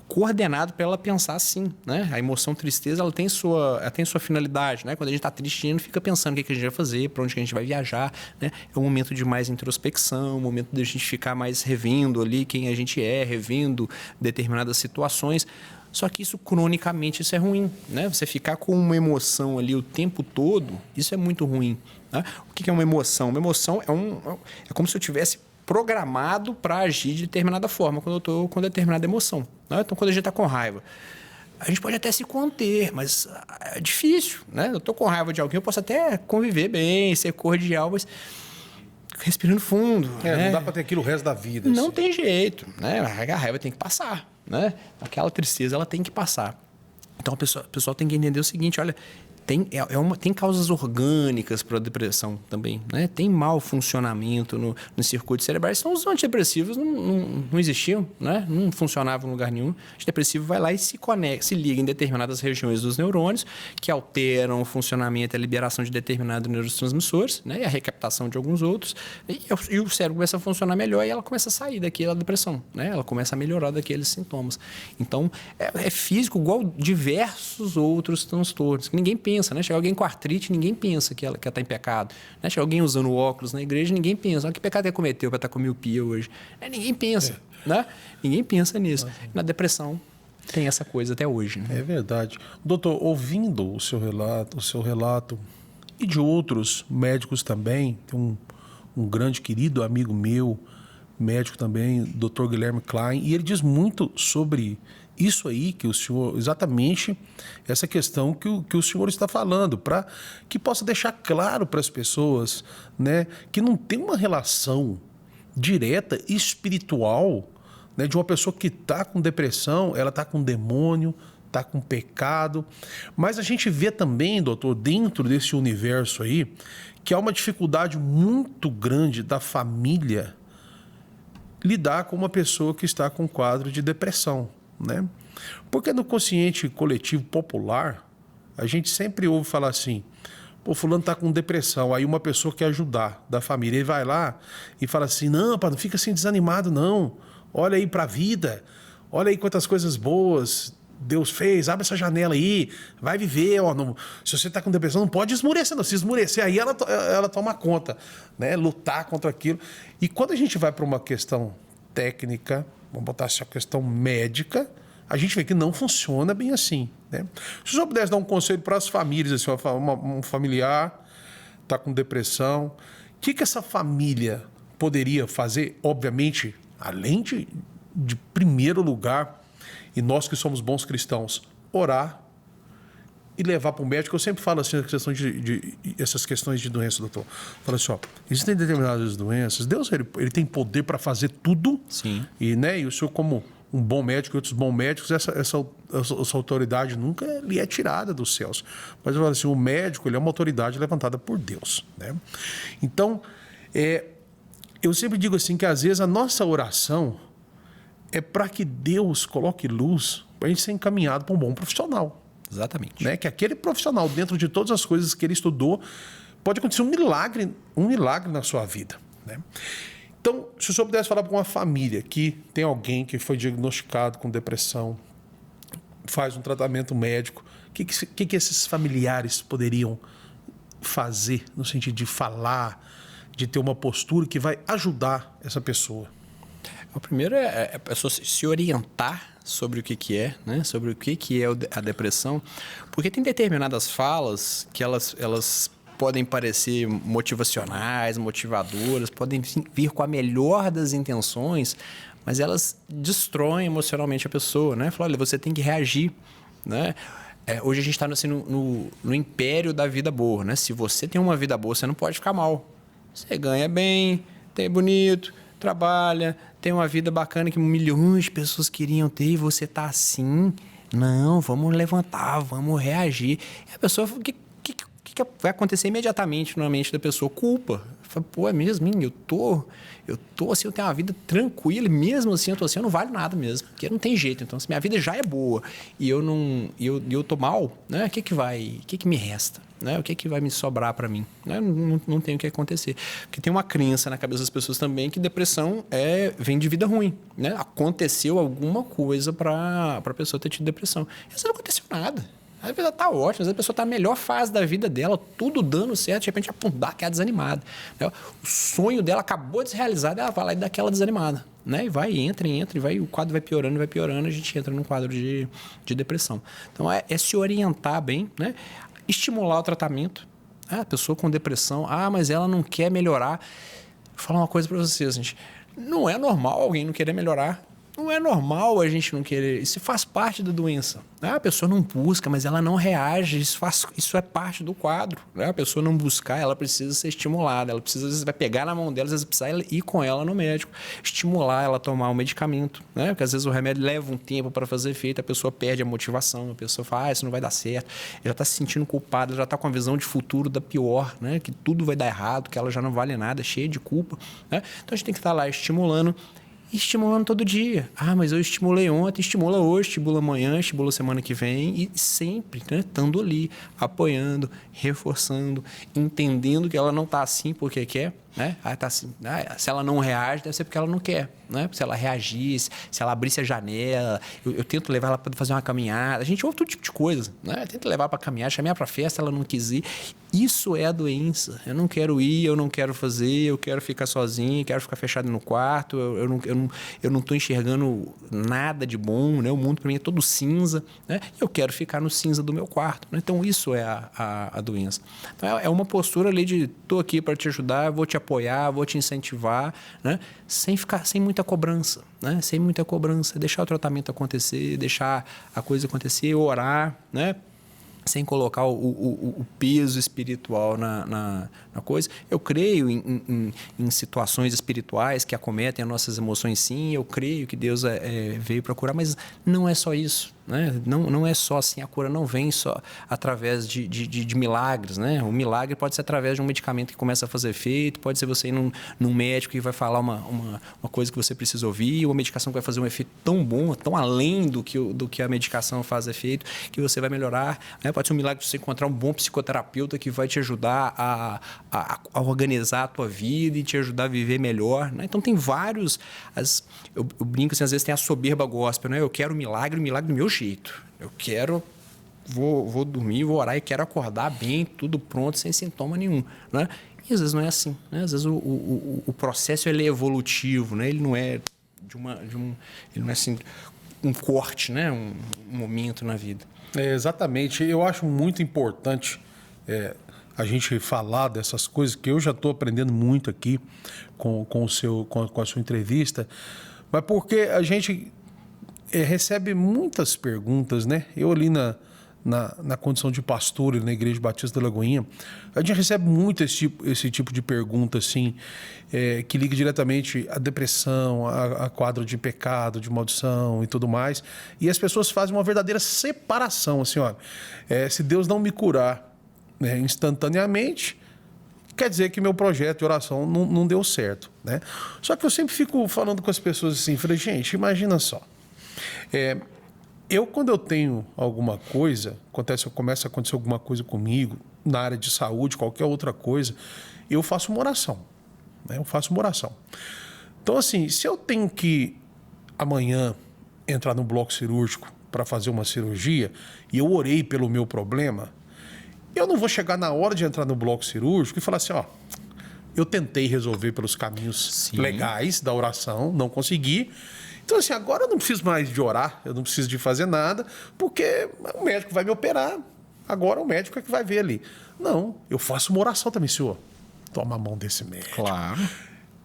coordenado para ela pensar assim, né? A emoção tristeza, ela tem sua finalidade, né? Quando a gente está triste, a gente não fica pensando o que a gente vai fazer, para onde que a gente vai viajar, né? É um momento de mais introspecção, um momento de a gente ficar mais revendo ali quem a gente é, revendo determinadas situações. Só que isso, cronicamente, isso é ruim, né? Você ficar com uma emoção ali o tempo todo, isso é muito ruim, né? O que é uma emoção? Uma emoção é como se eu tivesse programado para agir de determinada forma quando eu estou com determinada emoção, né? Então, quando a gente está com raiva, a gente pode até se conter, mas é difícil, né? Eu estou com raiva de alguém, eu posso até conviver bem, ser cordial, mas respirando fundo. Né? Não dá para ter aquilo o resto da vida. Não assim. tem jeito, né? A raiva tem que passar, né? Aquela tristeza, ela tem que passar. Então, o pessoal tem que entender o seguinte, olha, tem causas orgânicas para a depressão também, né? Tem mau funcionamento no circuito cerebral. Então, os antidepressivos não existiam, né? Não funcionavam em lugar nenhum. O antidepressivo vai lá e se liga em determinadas regiões dos neurônios que alteram o funcionamento e a liberação de determinados neurotransmissores, né? E a recaptação de alguns outros. E o cérebro começa a funcionar melhor e ela começa a sair daquela depressão, né? Ela começa a melhorar daqueles sintomas. Então, é físico igual diversos outros transtornos que ninguém pensa. Né? Chega alguém com artrite, ninguém pensa que ela está em pecado. Né? Chega alguém usando óculos na igreja, ninguém pensa. Olha que pecado ele cometeu para estar com miopia hoje. Ninguém pensa. Né? Ninguém pensa nisso. Na depressão tem essa coisa até hoje. Né? É verdade. Doutor, ouvindo o seu relato e de outros médicos também, tem um grande querido amigo meu, médico também, Dr. Guilherme Klein, e ele diz muito sobre isso aí que o senhor, exatamente essa questão que o senhor está falando, para que possa deixar claro para as pessoas, né, que não tem uma relação direta espiritual, né, de uma pessoa que está com depressão, ela está com demônio, está com pecado. Mas a gente vê também, doutor, dentro desse universo aí, que há uma dificuldade muito grande da família lidar com uma pessoa que está com quadro de depressão, né? Porque no consciente coletivo popular, a gente sempre ouve falar assim, pô, fulano está com depressão, aí uma pessoa quer ajudar da família, ele vai lá e fala assim, não, pá, não fica assim desanimado não, olha aí para a vida, olha aí quantas coisas boas Deus fez, abre essa janela aí, vai viver, ó, se você está com depressão não pode esmurecer não, se esmurecer aí ela toma conta, né? Lutar contra aquilo. E quando a gente vai para uma questão técnica, vamos botar essa questão médica, a gente vê que não funciona bem assim, né? Se o senhor pudesse dar um conselho para as famílias, assim, um familiar está com depressão, o que essa família poderia fazer? Obviamente, além de primeiro lugar, e nós que somos bons cristãos, orar e levar para o médico. Eu sempre falo assim, essas questões de doença, doutor. Falo assim, ó, existem determinadas doenças, Deus ele tem poder para fazer tudo. Sim. E o senhor, como um bom médico e outros bons médicos, essa autoridade nunca lhe é tirada dos céus. Mas eu falo assim, o médico ele é uma autoridade levantada por Deus, né? Então, eu sempre digo assim que às vezes a nossa oração é para que Deus coloque luz para a gente ser encaminhado para um bom profissional, Exatamente. Né? Que aquele profissional, dentro de todas as coisas que ele estudou, pode acontecer um milagre na sua vida. Né? Então, se o senhor pudesse falar para uma família que tem alguém que foi diagnosticado com depressão, faz um tratamento médico, o que esses familiares poderiam fazer no sentido de falar, de ter uma postura que vai ajudar essa pessoa? O primeiro é a pessoa se orientar sobre o que é, né? Sobre o que é a depressão, porque tem determinadas falas que elas podem parecer motivacionais, motivadoras, podem vir com a melhor das intenções, mas elas destroem emocionalmente a pessoa, né? Fala, olha, você tem que reagir, né? Hoje a gente está assim, no império da vida boa, né? Se você tem uma vida boa, você não pode ficar mal. Você ganha bem, é bonito, trabalha, tem uma vida bacana que milhões de pessoas queriam ter e você tá assim. Não, vamos levantar, vamos reagir. E a pessoa, o que vai acontecer imediatamente na mente da pessoa? Culpa. Fala, pô, é mesmo, hein? Eu tô assim, eu tenho uma vida tranquila, e mesmo assim eu tô assim, eu não valho nada mesmo, porque não tem jeito. Então, se minha vida já é boa e eu tô mal, né? O que me resta? Né? O que vai me sobrar para mim? Né? Não tem o que acontecer. Porque tem uma crença na cabeça das pessoas também que depressão vem de vida ruim. Né? Aconteceu alguma coisa para a pessoa ter tido depressão. E assim, não aconteceu nada. A vida tá ótima, às vezes a pessoa tá na melhor fase da vida dela, tudo dando certo, de repente dá aquela desanimada. Né? O sonho dela acabou de se realizar, ela vai lá e dá aquela desanimada. Né? E entra, e vai, o quadro vai piorando, a gente entra num quadro de depressão. Então é se orientar bem, né? Estimular o tratamento. A pessoa com depressão, mas ela não quer melhorar. Vou falar uma coisa para vocês, gente. Não é normal alguém não querer melhorar. Não é normal a gente não querer. Isso faz parte da doença. A pessoa não busca, mas ela não reage. Isso é parte do quadro. A pessoa não buscar, ela precisa ser estimulada. Ela precisa, às vezes, vai pegar na mão dela, às vezes precisa ir com ela no médico. Estimular ela a tomar o medicamento. Né? Porque às vezes o remédio leva um tempo para fazer efeito, a pessoa perde a motivação, a pessoa fala, isso não vai dar certo. Ela já está se sentindo culpada, já está com a visão de futuro da pior, né? Que tudo vai dar errado, que ela já não vale nada, cheia de culpa. Né? Então a gente tem que estar lá estimulando todo dia. Mas eu estimulei ontem, estimula hoje, estimula amanhã, estimula semana que vem e sempre, né, estando ali, apoiando, reforçando, entendendo que ela não está assim porque quer, né? Tá assim, se ela não reage, deve ser porque ela não quer, né? Se ela reagisse, se ela abrisse a janela, eu tento levar ela para fazer uma caminhada, a gente ouve todo tipo de coisa, né? Eu tento levar para caminhar, chamar para festa, ela não quis ir. Isso é a doença. Eu não quero ir, eu não quero fazer, eu quero ficar sozinho, quero ficar fechado no quarto, eu não estou enxergando nada de bom, né? O mundo para mim é todo cinza, né? Eu quero ficar no cinza do meu quarto, né? Então isso é a doença. Então é uma postura ali de estou aqui para te ajudar, vou te apoiar, vou te incentivar, né? Sem muita cobrança, né? Sem muita cobrança, deixar o tratamento acontecer, deixar a coisa acontecer, orar, né? Sem colocar o peso espiritual na coisa. Eu creio em situações espirituais que acometem as nossas emoções, sim. Eu creio que Deus veio para curar, mas não é só isso. Né? Não é só assim, a cura não vem só através de milagres. Né? O milagre pode ser através de um medicamento que começa a fazer efeito, pode ser você ir num médico e vai falar uma coisa que você precisa ouvir, uma medicação que vai fazer um efeito tão bom, tão além do que a medicação faz efeito, que você vai melhorar. Né? Pode ser um milagre você encontrar um bom psicoterapeuta que vai te ajudar a organizar a tua vida e te ajudar a viver melhor. Né? Então tem vários... Eu brinco assim, às vezes tem a soberba gospel, né? Eu quero o milagre do meu jeito. Eu quero... Vou dormir, vou orar e quero acordar bem, tudo pronto, sem sintoma nenhum. Né? E às vezes não é assim. Né? Às vezes o processo ele é evolutivo, né? Ele não é ele não é assim, um corte, né? Um momento na vida. Exatamente. Eu acho muito importante a gente falar dessas coisas, que eu já estou aprendendo muito aqui com a sua entrevista, mas porque a gente recebe muitas perguntas, né? Eu ali na condição de pastor na Igreja Batista da Lagoinha, a gente recebe muito esse tipo de pergunta, assim, que liga diretamente à depressão, a quadro de pecado, de maldição e tudo mais. E as pessoas fazem uma verdadeira separação, assim, olha, se Deus não me curar instantaneamente, quer dizer que meu projeto de oração não deu certo, né? Só que eu sempre fico falando com as pessoas assim, falei, gente, imagina só, quando eu tenho alguma coisa, começa a acontecer alguma coisa comigo, na área de saúde, qualquer outra coisa, eu faço uma oração. Né? Eu faço uma oração. Então, assim, se eu tenho que amanhã entrar no bloco cirúrgico para fazer uma cirurgia e eu orei pelo meu problema, eu não vou chegar na hora de entrar no bloco cirúrgico e falar assim, ó, eu tentei resolver pelos caminhos legais da oração, não consegui. Então, assim, agora eu não preciso mais de orar, eu não preciso de fazer nada, porque o médico vai me operar. Agora o médico é que vai ver ali. Não, eu faço uma oração também, senhor. Toma a mão desse médico. Claro.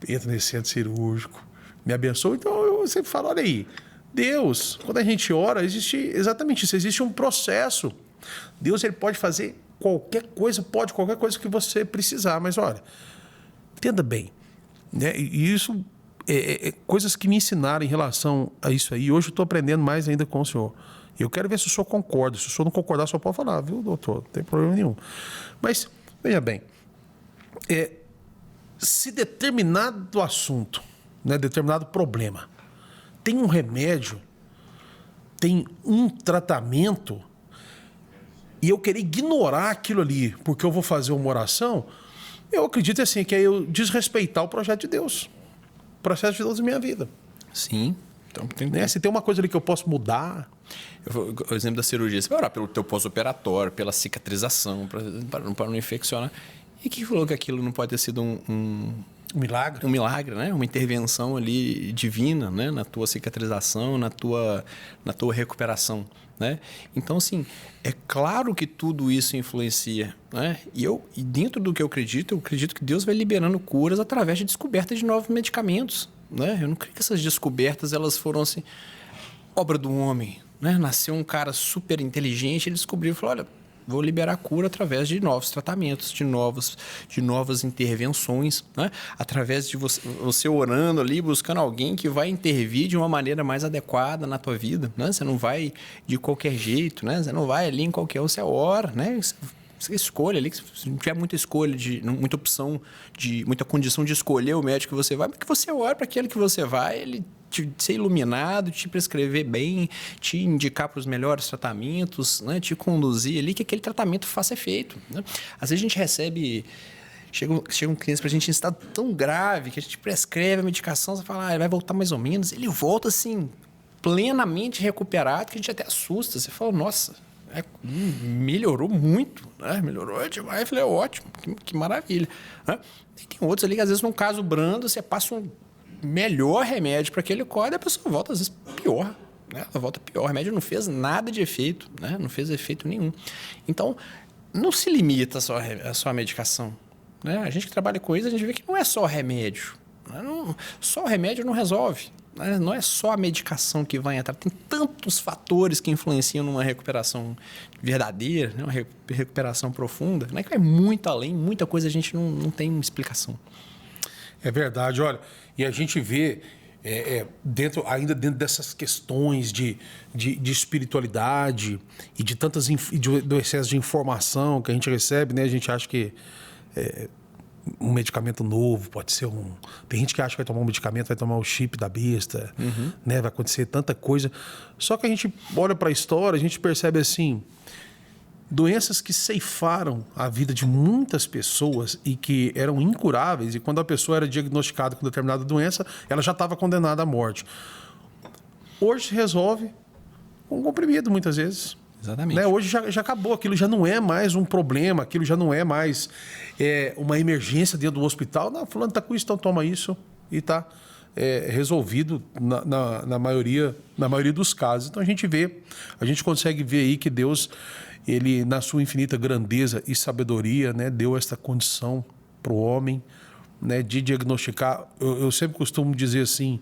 Entra nesse centro cirúrgico, me abençoa. Então, eu sempre falo, olha aí, Deus, quando a gente ora, existe exatamente isso, existe um processo. Deus, ele pode fazer qualquer coisa que você precisar, mas olha, entenda bem, né? E isso coisas que me ensinaram em relação a isso aí. Hoje eu estou aprendendo mais ainda com o senhor. Eu quero ver se o senhor concorda. Se o senhor não concordar, o senhor pode falar, viu, doutor? Não tem problema nenhum. Mas, veja bem, se determinado assunto, né, determinado problema, tem um remédio, tem um tratamento, e eu querer ignorar aquilo ali porque eu vou fazer uma oração, eu acredito assim, que é eu desrespeitar o projeto de Deus. O processo de Deus na minha vida. Sim. Então, né? Se tem uma coisa ali que eu posso mudar... O exemplo da cirurgia, você vai orar pelo teu pós-operatório, pela cicatrização, para não infeccionar. E quem falou que aquilo não pode ter sido um milagre? Um milagre, né? Uma intervenção ali divina, né? Na tua cicatrização, na tua recuperação, né? Então, assim, é claro que tudo isso influencia, né? E dentro do que eu acredito que Deus vai liberando curas através de descoberta de novos medicamentos, né? Eu não creio que essas descobertas elas foram assim, obra do homem, né? Nasceu um cara super inteligente, ele descobriu e falou, olha, vou liberar cura através de novos tratamentos, de novas intervenções, né? Através de você orando ali, buscando alguém que vai intervir de uma maneira mais adequada na tua vida, né? Você não vai de qualquer jeito, né? Você não vai ali em qualquer... Você ora, né? Você escolhe ali, se não tiver muita escolha, muita opção, muita condição de escolher o médico que você vai, mas que você ora para aquele que você vai, ele te ser iluminado, te prescrever bem, te indicar para os melhores tratamentos, né? Te conduzir ali, que aquele tratamento faça efeito, né? Às vezes a gente recebe... Chegam clientes para a gente em estado tão grave que a gente prescreve a medicação, você fala, ele vai voltar mais ou menos. Ele volta assim, plenamente recuperado, que a gente até assusta. Você fala, nossa... melhorou muito, né? Melhorou demais. Eu falei, ótimo, que maravilha, né? E tem outros ali que às vezes num caso brando você passa um melhor remédio para aquele código e a pessoa volta às vezes pior, né? Ela volta pior, o remédio não fez nada de efeito, né? Não fez efeito nenhum. Então não se limita só a medicação, né? A gente que trabalha com isso, a gente vê que não é só remédio, né? Só o remédio não resolve. Não é só a medicação que vai entrar, tem tantos fatores que influenciam numa recuperação verdadeira, né? Uma recuperação profunda, né? Que vai muito além, muita coisa a gente não tem explicação. É verdade, olha, e a gente vê ainda dentro dessas questões de espiritualidade e de tantas do excesso de informação que a gente recebe, né? A gente acha que um medicamento novo, pode ser Tem gente que acha que vai tomar um medicamento, vai tomar o chip da besta, né? Vai acontecer tanta coisa. Só que a gente olha para a história, a gente percebe assim, doenças que ceifaram a vida de muitas pessoas e que eram incuráveis, e quando a pessoa era diagnosticada com determinada doença, ela já estava condenada à morte. Hoje se resolve com um comprimido, muitas vezes. Exatamente. Né? Hoje já acabou, aquilo já não é mais um problema, aquilo já não é mais uma emergência dentro do hospital. Não, fulano está com isso, então toma isso e está resolvido na maioria dos casos. Então a gente consegue ver aí que Deus, ele na sua infinita grandeza e sabedoria, né, deu esta condição para o homem, né, de diagnosticar. Eu sempre costumo dizer assim,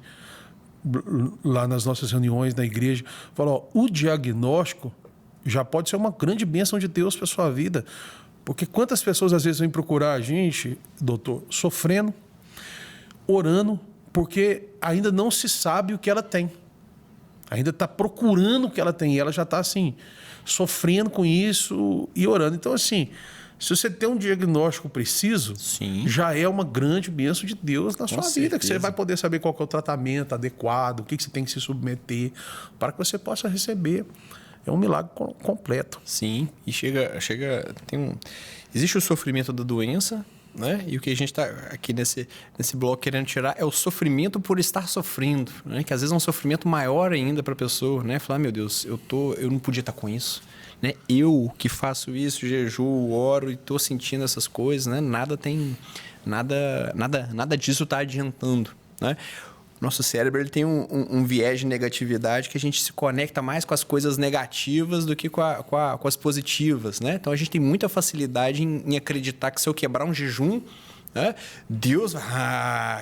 lá nas nossas reuniões na igreja, falo, o diagnóstico já pode ser uma grande bênção de Deus para a sua vida. Porque quantas pessoas às vezes vêm procurar a gente, doutor, sofrendo, orando, porque ainda não se sabe o que ela tem. Ainda está procurando o que ela tem. E ela já está assim, sofrendo com isso e orando. Então, assim, Se você tem um diagnóstico preciso, Sim. já é uma grande bênção de Deus na Com sua vida, certeza. que você vai poder saber qual que é o tratamento adequado, o que você tem que se submeter, para que você possa receber. É um milagre completo. Sim, e existe o sofrimento da doença, né? E o que a gente está aqui nesse bloco querendo tirar é o sofrimento por estar sofrendo, né? Que às vezes é um sofrimento maior ainda para a pessoa, né? Falar, meu Deus, eu não podia estar com isso, né? Eu que faço isso, jejuo, oro e estou sentindo essas coisas, né? Nada disso está adiantando, né? Nosso cérebro ele tem um viés de negatividade que a gente se conecta mais com as coisas negativas do que com as positivas, né? Então, a gente tem muita facilidade em acreditar que se eu quebrar um jejum, né, Deus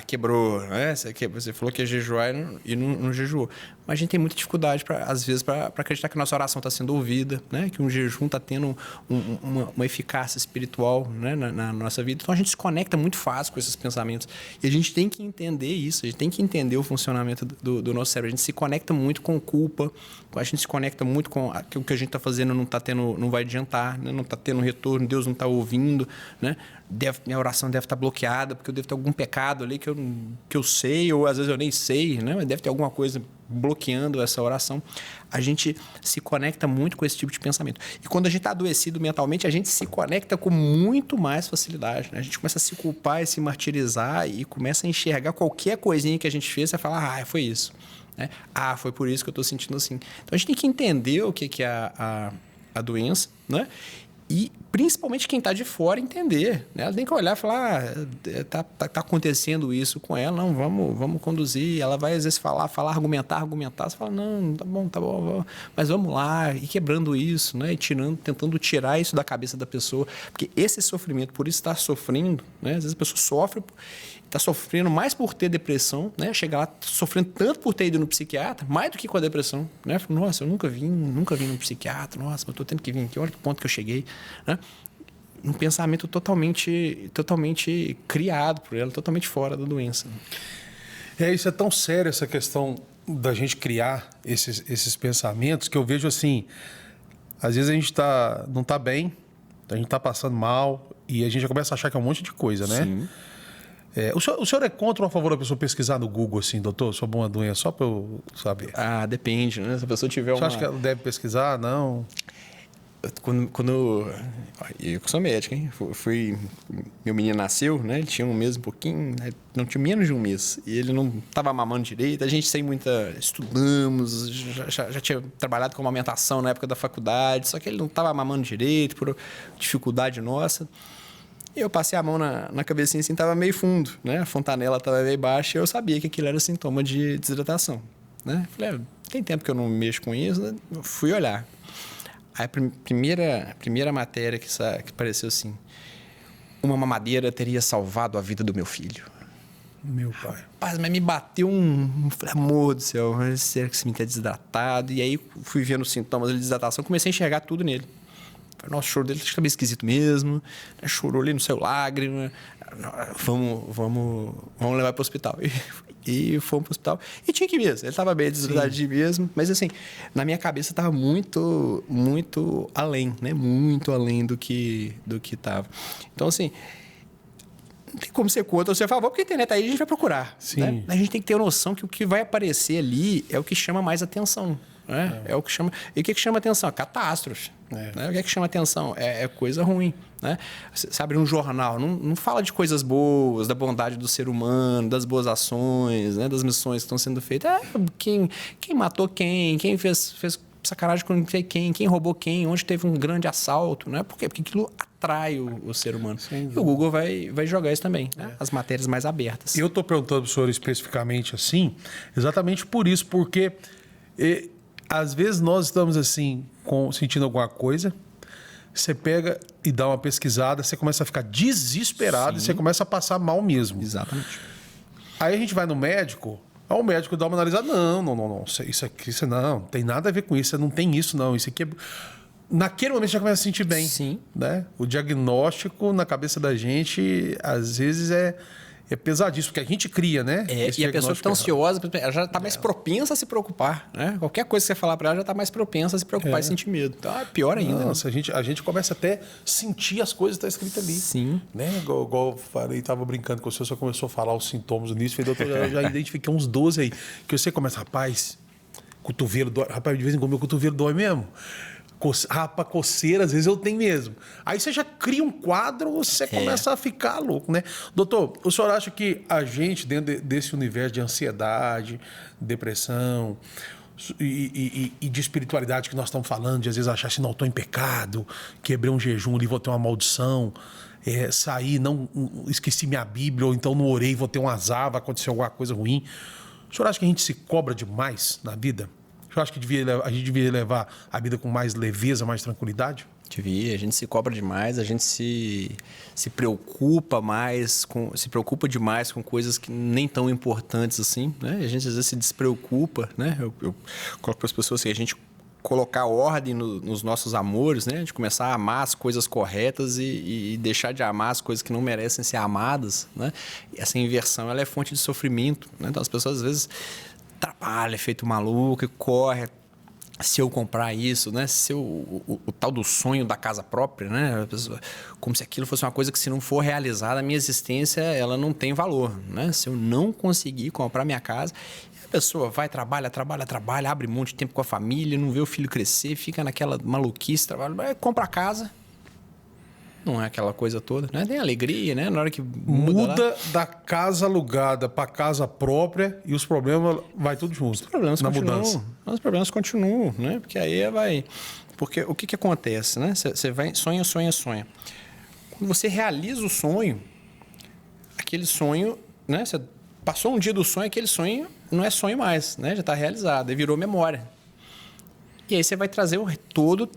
quebrou, né? Você falou que ia jejuar e não jejuou. Mas a gente tem muita dificuldade, às vezes, para acreditar que a nossa oração está sendo ouvida, né? Que um jejum está tendo uma eficácia espiritual, né? na nossa vida. Então, a gente se conecta muito fácil com esses pensamentos. E a gente tem que entender isso, a gente tem que entender o funcionamento do nosso cérebro. A gente se conecta muito com culpa, a gente se conecta muito com o que a gente está fazendo não vai adiantar, né? Não está tendo retorno, Deus não está ouvindo, né? Minha oração deve estar bloqueada, porque eu devo ter algum pecado ali que eu sei, ou às vezes eu nem sei, né? Mas deve ter alguma coisa bloqueando essa oração. A gente se conecta muito com esse tipo de pensamento. E quando a gente está adoecido mentalmente, a gente se conecta com muito mais facilidade, né? A gente começa a se culpar e se martirizar e começa a enxergar qualquer coisinha que a gente fez e falar, foi isso, né? Foi por isso que eu estou sentindo assim. Então, a gente tem que entender o que é a doença, né? E, principalmente, quem está de fora entender, né? Ela tem que olhar e falar, tá acontecendo isso com ela, não, vamos conduzir. Ela vai, às vezes, falar, argumentar. Você fala, não, tá bom, mas vamos lá, e quebrando isso, né? E tentando tirar isso da cabeça da pessoa. Porque esse sofrimento, por isso estar sofrendo, né? Às vezes a pessoa sofre, está sofrendo mais por ter depressão, né? Chega lá sofrendo tanto por ter ido no psiquiatra, mais do que com a depressão, né? Nossa, eu nunca vim no psiquiatra, nossa, mas eu estou tendo que vir aqui, olha que ponto que eu cheguei, né? Um pensamento totalmente criado por ela, totalmente fora da doença. Isso é tão sério, essa questão da gente criar esses pensamentos, que eu vejo assim, às vezes a gente não está bem, a gente está passando mal, e a gente já começa a achar que é um monte de coisa, né? Sim. O senhor é contra ou a favor da pessoa pesquisar no Google, assim, doutor, sobre uma doença, só para eu saber? Depende, né? Se a pessoa tiver Você acha que ela deve pesquisar? Não. Eu sou médico, hein? Meu menino nasceu, né? Ele tinha um mês, um pouquinho, né? Não tinha menos de um mês. E ele não estava mamando direito. A gente estudamos, já tinha trabalhado com amamentação na época da faculdade, só que ele não estava mamando direito, por dificuldade nossa. Eu passei a mão na cabecinha assim, estava meio fundo, né? A fontanela estava meio baixa e eu sabia que aquilo era sintoma de desidratação, né? Falei, tem tempo que eu não mexo com isso, né? Eu fui olhar. Aí a primeira matéria que apareceu assim, uma mamadeira teria salvado a vida do meu filho. Meu pai. Rapaz, mas me bateu falei, amor do céu, será que esse menino está desidratado? E aí fui vendo os sintomas de desidratação, comecei a enxergar tudo nele. Nossa, o choro dele está meio esquisito mesmo. Chorou ali, não saiu lágrima. Vamos levar para o hospital. E fomos para o hospital. E tinha que ir mesmo. Ele estava bem desidratado mesmo. Mas, assim, na minha cabeça estava muito, muito além, né? Muito além do que estava. Então, assim, não tem como ser contra ou ser a favor, porque a internet aí a gente vai procurar. Sim. Né? A gente tem que ter noção que o que vai aparecer ali é o que chama mais atenção. Né? É o que chama. E o que chama atenção? Catástrofe. Né? O que chama atenção? É coisa ruim. Né? Você abre um jornal, não fala de coisas boas, da bondade do ser humano, das boas ações, né? Das missões que estão sendo feitas. Quem matou quem fez sacanagem com quem roubou quem, onde teve um grande assalto. Né? Por quê? Porque aquilo atrai o ser humano. Sim. E o Google vai jogar isso também, né? As matérias mais abertas. Eu estou perguntando para o senhor especificamente assim, exatamente por isso, porque às vezes nós estamos assim, sentindo alguma coisa, você pega e dá uma pesquisada, você começa a ficar desesperado. Sim. E você começa a passar mal mesmo. Exatamente. Aí a gente vai no médico, o médico dá uma analisada, não, isso aqui, não tem nada a ver com isso, não tem isso não, isso aqui é... Naquele momento já começa a sentir bem. Sim. Né? O diagnóstico na cabeça da gente, às vezes, é é pesadíssimo, porque a gente cria, né? E a pessoa que está ansiosa, ela já está mais propensa a se preocupar, né? Qualquer coisa que você falar para ela já está mais propensa a se preocupar e sentir medo. Então é pior ainda. Nossa, né? a gente começa até a sentir as coisas que estão escritas ali. Sim. Né? Igual eu falei, estava brincando com você, só começou a falar os sintomas nisso. Falei, doutor, eu já identifiquei uns 12 aí. Que você começa, rapaz, cotovelo dói. Rapaz, de vez em quando meu cotovelo dói mesmo. Rapa, coceira, às vezes eu tenho mesmo. Aí você já cria um quadro, você começa a ficar louco, né? Doutor, o senhor acha que a gente, dentro desse universo de ansiedade, depressão e de espiritualidade que nós estamos falando, de às vezes achar assim, não, estou em pecado, quebrei um jejum ali, vou ter uma maldição, sair, não esqueci minha Bíblia, ou então não orei, vou ter um azar, vai acontecer alguma coisa ruim. O senhor acha que a gente se cobra demais na vida? Eu acho que a gente devia levar a vida com mais leveza, mais tranquilidade? Devia, a gente se cobra demais, a gente se preocupa mais, se preocupa demais com coisas que nem tão importantes assim, né? A gente às vezes se despreocupa, né? Eu coloco para as pessoas assim, a gente colocar ordem nos nossos amores, né? De começar a amar as coisas corretas e deixar de amar as coisas que não merecem ser amadas, né? E essa inversão, ela é fonte de sofrimento, né? Então as pessoas às vezes trabalha, é feito maluco, corre. Se eu comprar isso, né? Se o tal do sonho da casa própria, né? Como se aquilo fosse uma coisa que, se não for realizada, a minha existência ela não tem valor, né? Se eu não conseguir comprar minha casa, a pessoa vai, trabalha, abre um monte de tempo com a família, não vê o filho crescer, fica naquela maluquice, compra a casa. Não é aquela coisa toda, né? Tem alegria, né? Na hora que muda da casa alugada para casa própria e os problemas vai tudo junto. Os problemas continuam, né? Porque aí vai... Porque o que acontece, né? Você vai, sonha. Quando você realiza o sonho, aquele sonho, né? Você passou um dia do sonho, aquele sonho não é sonho mais, né? Já está realizado, aí virou memória. E aí você vai trazer todo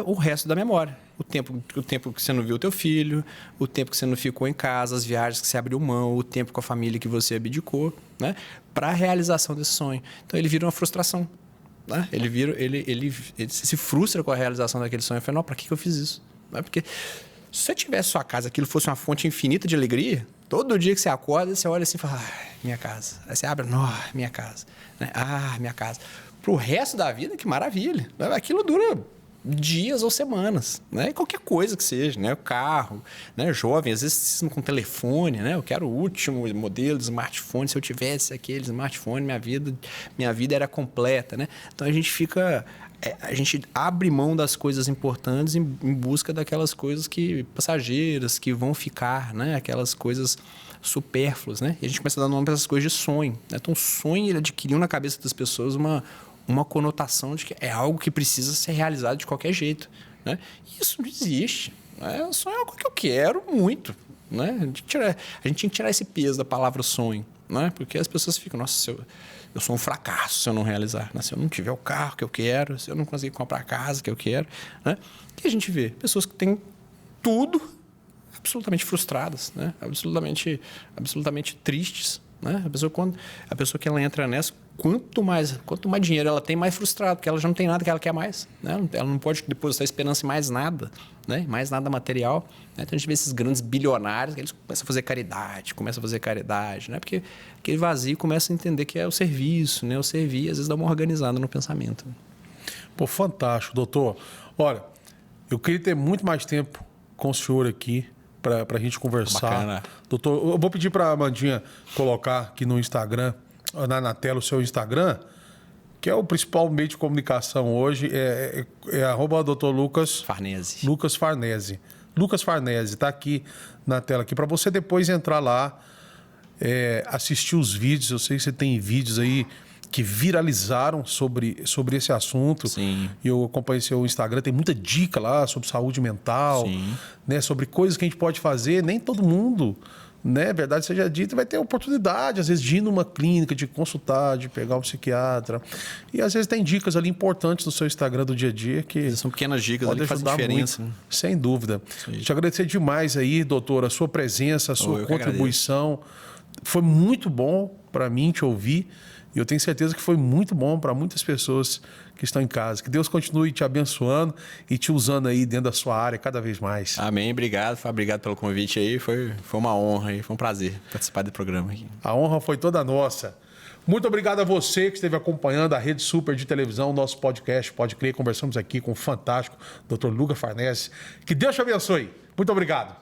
o resto da memória. O tempo que você não viu o teu filho, o tempo que você não ficou em casa, as viagens que você abriu mão, o tempo com a família que você abdicou, né? Para a realização desse sonho. Então ele vira uma frustração, né? Ele se frustra com a realização daquele sonho. Ele fala, não, para que eu fiz isso? Não é porque se você tivesse sua casa, aquilo fosse uma fonte infinita de alegria, todo dia que você acorda, você olha assim e fala, minha casa. Aí você abre, minha casa. Né? Minha casa. Para o resto da vida, que maravilha. Aquilo dura dias ou semanas, né? Qualquer coisa que seja, né? O carro, né? Jovem, às vezes cisma com telefone, né? Eu quero o último modelo de smartphone. Se eu tivesse aquele smartphone, minha vida era completa, né? Então a gente abre mão das coisas importantes em busca daquelas coisas passageiras, que vão ficar, né? Aquelas coisas supérfluas, né? E a gente começa a dar nome para essas coisas de sonho, né? Então o sonho, ele adquiriu na cabeça das pessoas uma conotação de que é algo que precisa ser realizado de qualquer jeito, né? Isso não existe, né? O sonho é algo que eu quero muito, né? A gente tinha que tirar esse peso da palavra sonho, né? Porque as pessoas ficam, nossa, eu sou um fracasso se eu não realizar, né? Se eu não tiver o carro que eu quero, se eu não conseguir comprar a casa que eu quero, né? E a gente vê pessoas que têm tudo absolutamente frustradas, né? Absolutamente tristes, né? A pessoa que ela entra nessa, quanto mais dinheiro ela tem, mais frustrada, porque ela já não tem nada que ela quer mais, né? Ela não pode depositar esperança em mais nada, né? Mais nada material, né? Então a gente vê esses grandes bilionários que eles começam a fazer caridade, né? Porque aquele vazio começa a entender que é o serviço, né? O servir, às vezes dá uma organizada no pensamento. Pô, fantástico, doutor. Olha, eu queria ter muito mais tempo com o senhor aqui para a gente conversar. Bacana. Doutor, eu vou pedir para a Amandinha colocar aqui no Instagram, na tela, o seu Instagram, que é o principal meio de comunicação hoje, é @Dr. Lucas Farnese. Lucas Farnese. Lucas Farnese, está aqui na tela aqui, para você depois entrar lá, assistir os vídeos. Eu sei que você tem vídeos aí que viralizaram sobre esse assunto. Sim. E eu acompanhei seu Instagram, tem muita dica lá sobre saúde mental, Sim. né, sobre coisas que a gente pode fazer. Nem todo mundo, né, verdade seja dita, vai ter oportunidade, às vezes, de ir numa clínica, de consultar, de pegar um psiquiatra. E às vezes tem dicas ali importantes no seu Instagram do dia a dia que são pequenas dicas ali que fazem diferença. Muito, sem dúvida. Te agradecer demais aí, doutor, a sua presença, a sua contribuição. Foi muito bom para mim te ouvir. E eu tenho certeza que foi muito bom para muitas pessoas que estão em casa. Que Deus continue te abençoando e te usando aí dentro da sua área cada vez mais. Amém, obrigado, Fábio, obrigado pelo convite aí, foi uma honra e foi um prazer participar do programa aqui. A honra foi toda nossa. Muito obrigado a você que esteve acompanhando a Rede Super de Televisão, nosso podcast, Pode Crer. Conversamos aqui com o fantástico Dr. Luca Farnese. Que Deus te abençoe. Muito obrigado.